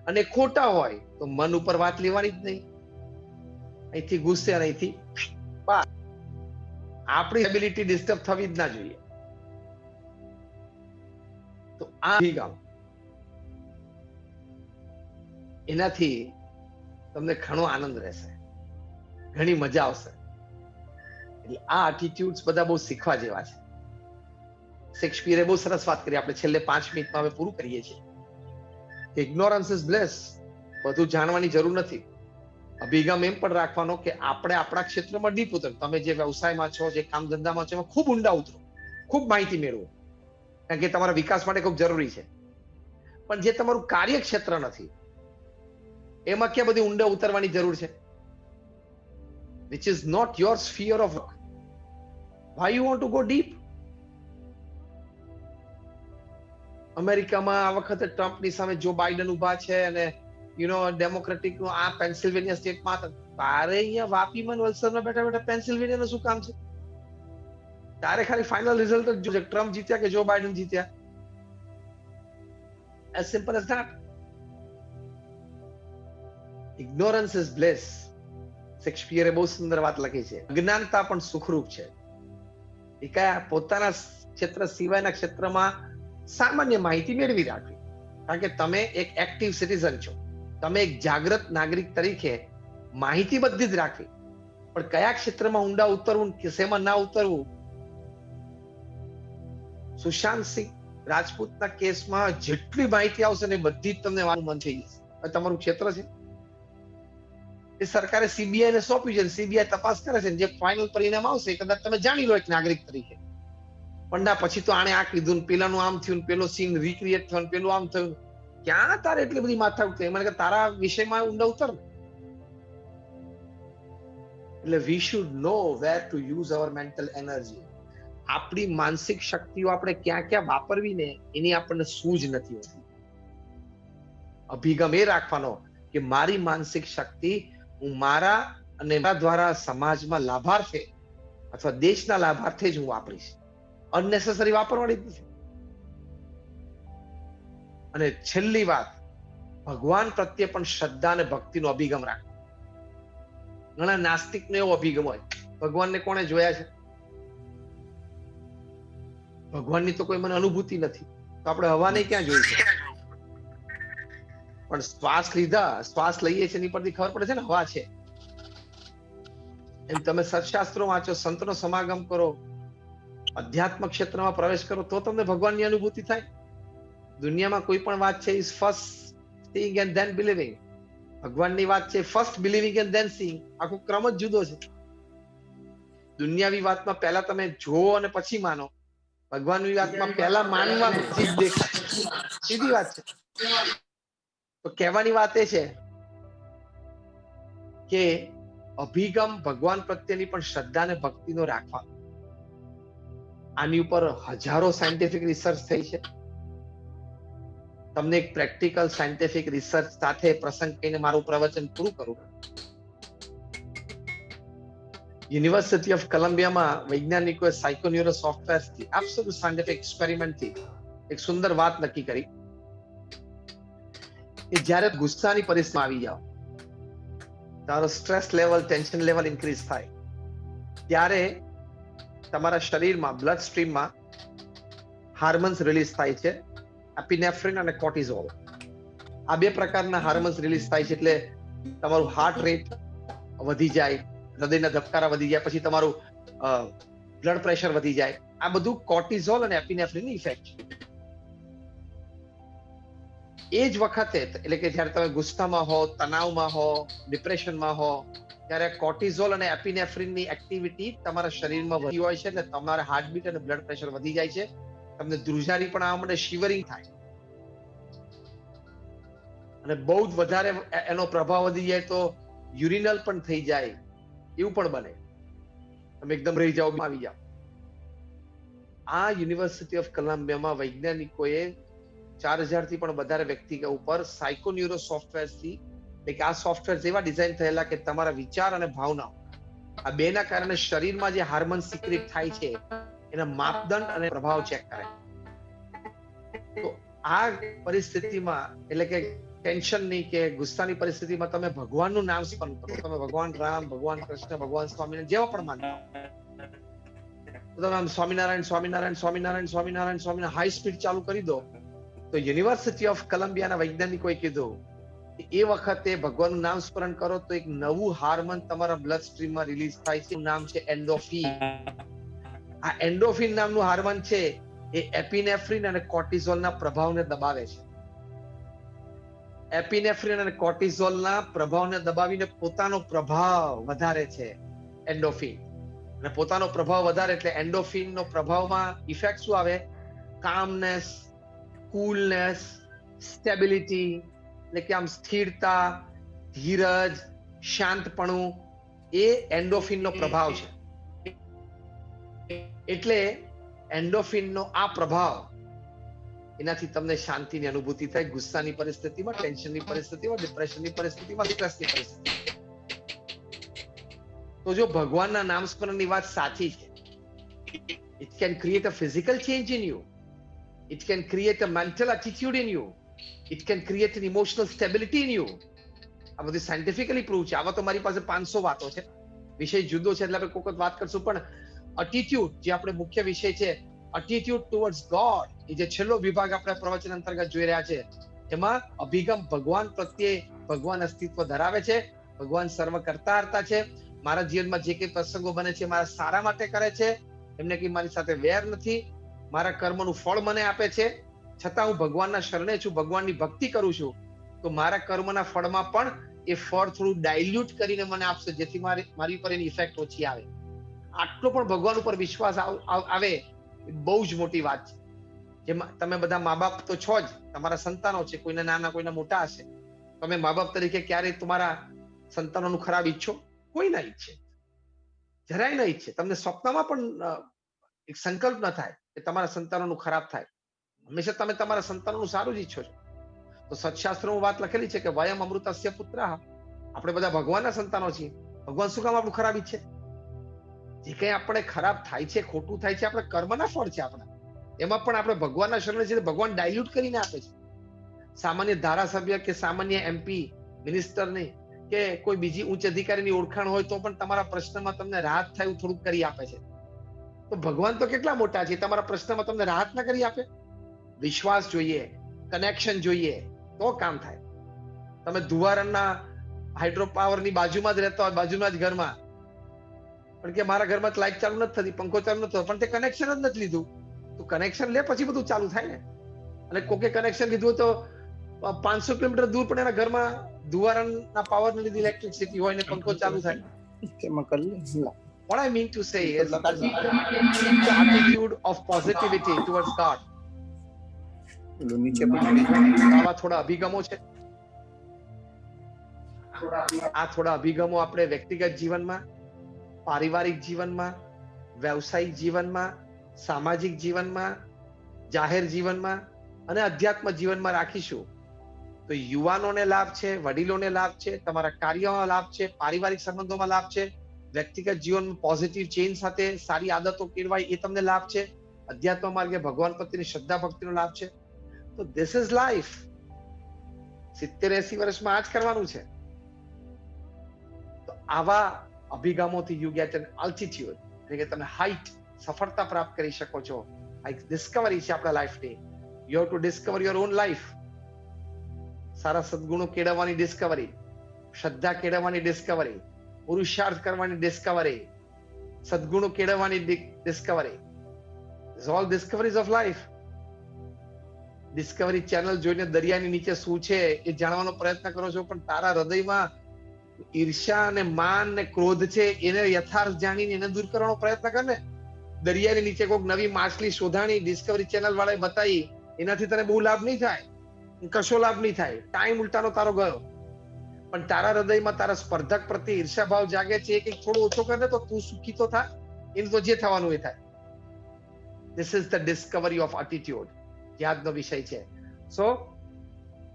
અને ખોટા હોય તો મન ઉપર વાત લેવાની જ નહીં. અહીંથી ગુસ્સે અને અહીંથી આપણી એબિલિટી ડિસ્ટર્બ થવી જ ના જોઈએ. તો આ અભિગમ, એનાથી તમને ઘણો આનંદ રહેશે, ઘણી મજા આવશે. એટલે આ એટીટ્યુડ્સ બધા બહુ શીખવા જેવા છે. શેક્સપિયરે બહુ સરસ વાત કરી, આપણે છેલ્લે 5 મિનિટમાં હવે પૂરું કરીએ છીએ. Ignorance is bless. બધું જાણવાની જરૂર નથી. અભિગમ એમ પણ રાખવાનો કે આપણે આપણા ક્ષેત્રમાં ડીપ ઉતરો. તમે જે વ્યવસાયમાં છો, જે કામ ધંધામાં છો, એમાં ખૂબ ઊંડા ઉતરો, ખૂબ માહિતી મેળવો, કારણ કે તમારા વિકાસ માટે ખૂબ જરૂરી છે. પણ જે તમારું કાર્યક્ષેત્ર નથી, એમાં ક્યાં બધી ઊંડા ઉતરવાની જરૂર છે? which is not your sphere of work. Why you want to go deep? અમેરિકામાં આ વખતે ટ્રમ્પની સામે જો બાઇડન ઉભા છે અને ડેમોક્રેટિક નું આ પેન્સિલ્વેનિયા સ્ટેટમાં, તારે અહીંયા વાપીમાં વલસાડમાં બેઠા બેઠા પેન્સિલ્વેનિયાનું શું કામ છે? તારે ખાલી ફાઇનલ રિઝલ્ટ જ જોજે, ટ્રમ્પ જીત્યા કે જો બાઇડન જીત્યા. as simple as that. ignorance is bliss. શેક્સપિયરે બહુ સુંદર વાત લખી છે, અજ્ઞાનતા પણ સુખરૂપ છે. એ કયા? પોતાના ક્ષેત્ર સિવાયના ક્ષેત્રમાં સામાન્ય માહિતી મેળવી રાખવી, કારણ કે તમે એક એક્ટિવ સિટીઝન છો. તમે એક જાગૃત નાગરિક તરીકે માહિતી બધી જ રાખવી, પણ કયા ક્ષેત્રમાં ઊંડા ઉતરવું કે શેમાં ના ઉતરવું. સુશાંત સિંહ રાજપૂતના કેસમાં જેટલી માહિતી આવશે ને બધી જ તમને મન થઈ જશે. તમારું ક્ષેત્ર છે, એ સરકારે સીબીઆઈ ને સોંપ્યું છે, સીબીઆઈ તપાસ કરે છે. જે ફાઇનલ પરિણામ આવશે કદાચ તમે જાણી લો એક નાગરિક તરીકે, પણ ના પછી તો આણે આ કીધું ને પેલાનું આમ થયું, પેલો સીન રિક્રિએટ થયો, પેલું આમ થયું. ક્યાં તારે એટલી બધી માથા ઉઠે? મને કે તારા વિષયમાં ઊંડા ઉતર. એટલે we should know where to use our mental energy. આપણી માનસિક શક્તિઓ આપણે ક્યાં ક્યાં વાપરવી ને એની આપણને સૂઝ નથી હોતી. અભિગમ એ રાખવાનો કે મારી માનસિક શક્તિ હું મારા અને મારા દ્વારા સમાજમાં લાભાર્થે અથવા દેશના લાભાર્થે જ હું વાપરીશ, અનનેસેસરી વાપરવાની જ નથી. અને છેલ્લી વાત, ભગવાન પ્રત્યે પણ શ્રદ્ધા અને ભક્તિનો અભિગમ રાખો. ઘણા નાસ્તિકનો એવો અભિગમ હોય, ભગવાનને કોણે જોયા છે? ભગવાનની તો કોઈ મને અનુભૂતિ નથી, તો આપણે હવાને ક્યાં જોઈ છે? પણ શ્વાસ લઈએ છીએ એની પરથી ખબર પડે છે ને હવા છે. એમ તમે સત્શાસ્ત્રો વાંચો, સંતનો સમાગમ કરો, અધ્યાત્મ ક્ષેત્રમાં પ્રવેશ કરો, તો તમને ભગવાનની અનુભૂતિ થાય. દુનિયામાં કોઈ પણ વાત છે is first seeing and then believing. ભગવાનની વાત છે first believing and then seeing. આખો ક્રમ જ જુદો છે. દુનિયાવી વાતમાં પહેલા તમે જોવો અને પછી માનો. ભગવાનની વાતમાં પહેલા માનવાનું, ચીજ દેખાય. સીધી વાત છે. તો કહેવાની વાત એ છે કે અભિગમ ભગવાન પ્રત્યેની પણ શ્રદ્ધા અને ભક્તિનો રાખવા. આની ઉપર હજારો સાયન્ટિફિક રિસર્ચ થઈ છે. તમને એક પ્રેક્ટિકલ સાયન્ટિફિક રિસર્ચ સાથે પ્રસંગ કહીને મારું પ્રવચન પૂરું કરું. યુનિવર્સિટી ઓફ કોલંબિયામાં વૈજ્ઞાનિકોએ સાયકોન્યુરો સોફ્ટવેરથી એબ્સોલ્યુટ સાયન્ટિફિક એક્સપેરિમેન્ટથી એક સુંદર વાત નક્કી કરી કે જ્યારે ગુસ્સાની પરિસ્થિતિમાં આવી જાઓ, તારો stress level, tension level increase થાય, ત્યારે તમારા શરીરમાં બ્લડ સ્ટ્રીમમાં હાર્મોન્સ રિલીઝ થાય છે, એપિનેફ્રિન અને કોર્ટિઝોલ. આ બે પ્રકારના હાર્મોન્સ રિલીઝ થાય છે, એટલે તમારું હાર્ટ રેટ વધી જાય, હૃદયના ધબકારા વધી જાય, પછી તમારું બ્લડ પ્રેશર વધી જાય. આ બધું કોર્ટિઝોલ અને એપિનેફ્રિનની ઇફેક્ટ છે. એ જ વખતે એટલે કે જ્યારે તમે ગુસ્સામાં હો, તણાવમાં હો, ડિપ્રેશનમાં હો, ત્યારે કોર્ટિઝોલ અને એપિનેફ્રિનની એક્ટિવિટી તમારા શરીરમાં વધી હોય છે, એટલે તમારા હાર્ટબીટ અને બ્લડ પ્રેશર વધી જાય છે. તમને ધ્રુજારી પણ આવવા માટે, શિવરિંગ થાય અને બહુ જ વધારે એનો પ્રભાવ વધી જાય તો યુરિનલ પણ થઈ જાય, એવું પણ બને. તમે એકદમ રહી જાઓ, આવી જાઓ. આ યુનિવર્સિટી ઓફ કોલંબિયામાં વૈજ્ઞાનિકોએ 4000 થી પણ વધારે વ્યક્તિઓ ઉપર સાયકોન્યુરો સોફ્ટવેરથી, એટલે કે આ સોફ્ટવેર એવા ડિઝાઇન થયેલા કે તમારા વિચાર અને ભાવનાઓ આ બેના કારણે શરીરમાં જે હાર્મોન સિક્રેટ થાય છે એના માપદંડ અને પ્રભાવ ચેક કરે. તો આ પરિસ્થિતિમાં એટલે કે ટેન્શનની કે ગુસ્સાની પરિસ્થિતિમાં તમે ભગવાનનું નામ સ્મરણ કરો. તમે ભગવાન રામ, ભગવાન કૃષ્ણ, ભગવાન સ્વામિનારાયણ જેવા પણ માનતા તો તમે આમ સ્વામિનારાયણ સ્વામિનારાયણ સ્વામિનારાયણ સ્વામિનારાયણ સ્વામિનારાયણ હાઈ સ્પીડ ચાલુ કરી દો. તો યુનિવર્સિટી ઓફ કોલંબિયાના વૈજ્ઞાનિકોએ કીધું કે એ વખતે ભગવાનનું નામ સ્મરણ કરો તો એક નવું હાર્મોન તમારા બ્લડ સ્ટ્રીમમાં રિલીઝ થાય છે. નામ છે એન્ડોર્ફિન. આ એન્ડોર્ફિન નામનું હાર્મોન છે એ એપિનેફ્રિન અને કોર્ટિઝોલના પ્રભાવને દબાવે છે. એપિનેફ્રિન અને કોર્ટિઝોલના પ્રભાવને દબાવીને પોતાનો પ્રભાવ વધારે છે એન્ડોર્ફિન. અને પોતાનો પ્રભાવ વધારે એટલે એન્ડોર્ફિનનો પ્રભાવમાં ઇફેક્ટ શું આવે? કામનેસ, કુલનેસ, સ્ટેબિલિટી, એટલે કે આમ સ્થિરતા, ધીરજ, શાંતપણું, એ એન્ડોર્ફિનનો પ્રભાવ છે. એટલે એન્ડોર્ફિનનો આ પ્રભાવ એનાથી તમને શાંતિની અનુભૂતિ થાય ગુસ્સાની પરિસ્થિતિમાં, ટેન્શનની પરિસ્થિતિમાં, ડિપ્રેશનની પરિસ્થિતિમાં, સ્ટ્રેસની પરિસ્થિતિમાં. તો જો ભગવાનના નામ સ્મરણની વાત સાચી છે, it can create a physical change in you, it can create a mental attitude in you, it can create an emotional stability in you. આ બધું સાયન્ટિફિકલી પ્રૂવ છે. આવા તો મારી પાસે 500 વાતો છે, વિષય જુદો છે એટલે આપણે કોઈ વખત વાત કરશું. પણ એટીટ્યુડ જે આપણે મુખ્ય વિષય છે, એટીટ્યુડ ટુવર્ડ્સ ગોડ, એ જે છેલ્લો વિભાગ આપણે પ્રવચન અંતર્ગત જોઈ રહ્યા છે, એમાં અભિગમ ભગવાન પ્રત્યે, ભગવાન અસ્તિત્વ ધરાવે છે, ભગવાન સર્વ કરતા હર્તા છે, મારા જીવનમાં જે કંઈ પ્રસંગો બને છે મારા સારા માટે કરે છે, એમને કંઈ મારી સાથે વેર નથી, મારા કર્મનું ફળ મને આપે છે, છતાં હું ભગવાનના શરણે છું, ભગવાનની ભક્તિ કરું છું, તો મારા કર્મના ફળમાં પણ એ ફળ થોડું ડાયલ્યુટ કરીને મને આપશે, જેથી મારી પર એની ઇફેક્ટ ઓછી આવે. આટલો પણ ભગવાન ઉપર વિશ્વાસ આવે એ બહુ જ મોટી વાત છે. જેમાં તમે બધા મા બાપ તો છો જ, તમારા સંતાનો છે, કોઈના નાના કોઈના મોટા હશે. તમે મા બાપ તરીકે ક્યારેય તમારા સંતાનોનું ખરાબ ઈચ્છો? કોઈ ના ઈચ્છે, જરાય ના ઈચ્છે. તમને સ્વપ્નમાં પણ એક સંકલ્પ ન થાય કે તમારા સંતાનોનું ખરાબ થાય. હંમેશા તમે તમારા સંતાનોનું સારું જ ઈચ્છો છો. તો સત્શાસ્ત્રોમાં વાત લખેલી છે કે વયમ અમૃતસ્ય પુત્રઃ. આપણે બધા ભગવાનના સંતાનો છીએ. ભગવાન શું કામ આપણું ખરાબ ઈચ્છે? જે કંઈ આપણે ખરાબ થાય છે, ખોટું થાય છે, આપણે કર્મના ફળ છે આપણા. એમાં પણ આપણે ભગવાનના શરણે છીએ, ભગવાન ડાયલ્યુટ કરીને આપે છે. સામાન્ય ધારાસભ્ય કે સામાન્ય એમપી, મિનિસ્ટરની કે કોઈ બીજી ઉચ્ચ અધિકારીની ઓળખાણ હોય તો પણ તમારા પ્રશ્નમાં તમને રાહત થાય એવું થોડુંક કરી આપે છે. તો ભગવાન તો કેટલા મોટા છે, તમારા પ્રશ્નમાં તમને રાહત ના કરી આપે? વિશ્વાસ જોઈએ, કનેક્શન જોઈએ, તો કામ થાય. તમે ધુવારણના હાઇડ્રો પાવરની બાજુમાં જ રહેતા હોય, બાજુના જ ઘરમાં, પણ કે મારા ઘરમાં લાઇટ ચાલુ નથી થતી, પંખો ચાલુ નથી થતો, પણ તે કનેક્શન જ નથી લીધું. તો કનેક્શન લે પછી બધું ચાલુ થાય ને. અને કોકે કનેક્શન લીધું તો 500 કિલોમીટર દૂર પણ એના ઘરમાં ધુવારણના પાવરને લીધે ઇલેક્ટ્રિસિટી હોય ને પંખો ચાલુ થાય. What I mean to say is keep the attitude of positivity towards God. આવા થોડા અભિગમો છે. આ થોડા અભિગમો આપણે વ્યક્તિગત જીવનમાં, પારિવારિક જીવનમાં, વ્યવસાયિક જીવનમાં, સામાજિક જીવનમાં, જાહેર જીવનમાં અને અધ્યાત્મ જીવનમાં રાખીશું તો યુવાનોને લાભ છે, વડીલોને લાભ છે, તમારા કાર્યમાં લાભ છે, પારિવારિક સંબંધોમાં લાભ છે, વ્યક્તિગત જીવનમાં પોઝિટિવ ચેન્જ સાથે સારી આદતો કેળવાય એ તમને લાભ છે, અધ્યાત્મ માર્ગે ભગવાન પ્રત્યેની શ્રદ્ધા ભક્તિનો લાભ છે. તો ધીસ ઇઝ લાઈફ. 70-80 વર્ષમાં આ જ કરવાનું છે. તો આવા અભિગમોથી યુ ગેટ એન આલ્ટિટ્યુડ, એટલે કે તમે હાઈટ, સફળતા પ્રાપ્ત કરી શકો છો. આ એક ડિસ્કવરી છે આપણા લાઈફની. You have to discover your own life. સારા સદગુણો કેળવવાની ડિસ્કવરી, શ્રદ્ધા કેળવવાની ડિસ્કવરી, પુરુષાર્થ કરવાની ડિસ્કવરી, સદગુણો કેળવવાની discovery. All discoveries of life. Discovery channel જોઈને દરિયાની નીચે શું છે એ જાણવાનો પ્રયત્ન કરો છો, પણ તારા હૃદયમાં ઈર્ષ્યા અને માન ને ક્રોધ છે એને યથાર્થ જાણીને એને દૂર કરવાનો પ્રયત્ન કર ને. દરિયાની નીચે કોઈક નવી માછલી શોધાણી, ડિસ્કવરી ચેનલ વાળાએ બતાવી, એનાથી તને બહુ લાભ નહીં થાય, કશો લાભ નહીં થાય, ટાઈમ ઉલટાનો તારો ગયો. પણ તારા હૃદયમાં તારા સ્પર્ધક પ્રત્યે ઈર્ષ્યા ભાવ જાગે છે, એક થોડો ઓછો કર ને તો તું સુખી તો થા, એનું તો જે થવાનું એ થાય. This is the discovery of attitude. યાદનો વિષય છે. સો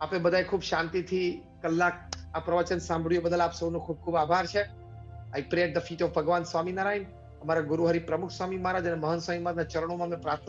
આપણે બધાએ ખૂબ શાંતિથી કલાક આ પ્રવચન સાંભળ્યું બદલ આપ સૌનો ખૂબ ખૂબ આભાર છે. આઈ પ્રે એટ ધ ફીટ ઓફ ભગવાન સ્વામિનારાયણ. અમારા ગુરુ હરિ પ્રમુખ સ્વામી મહારાજ અને મહંત સ્વામી મહારાજના ચરણોમાં અમે પ્રાર્થના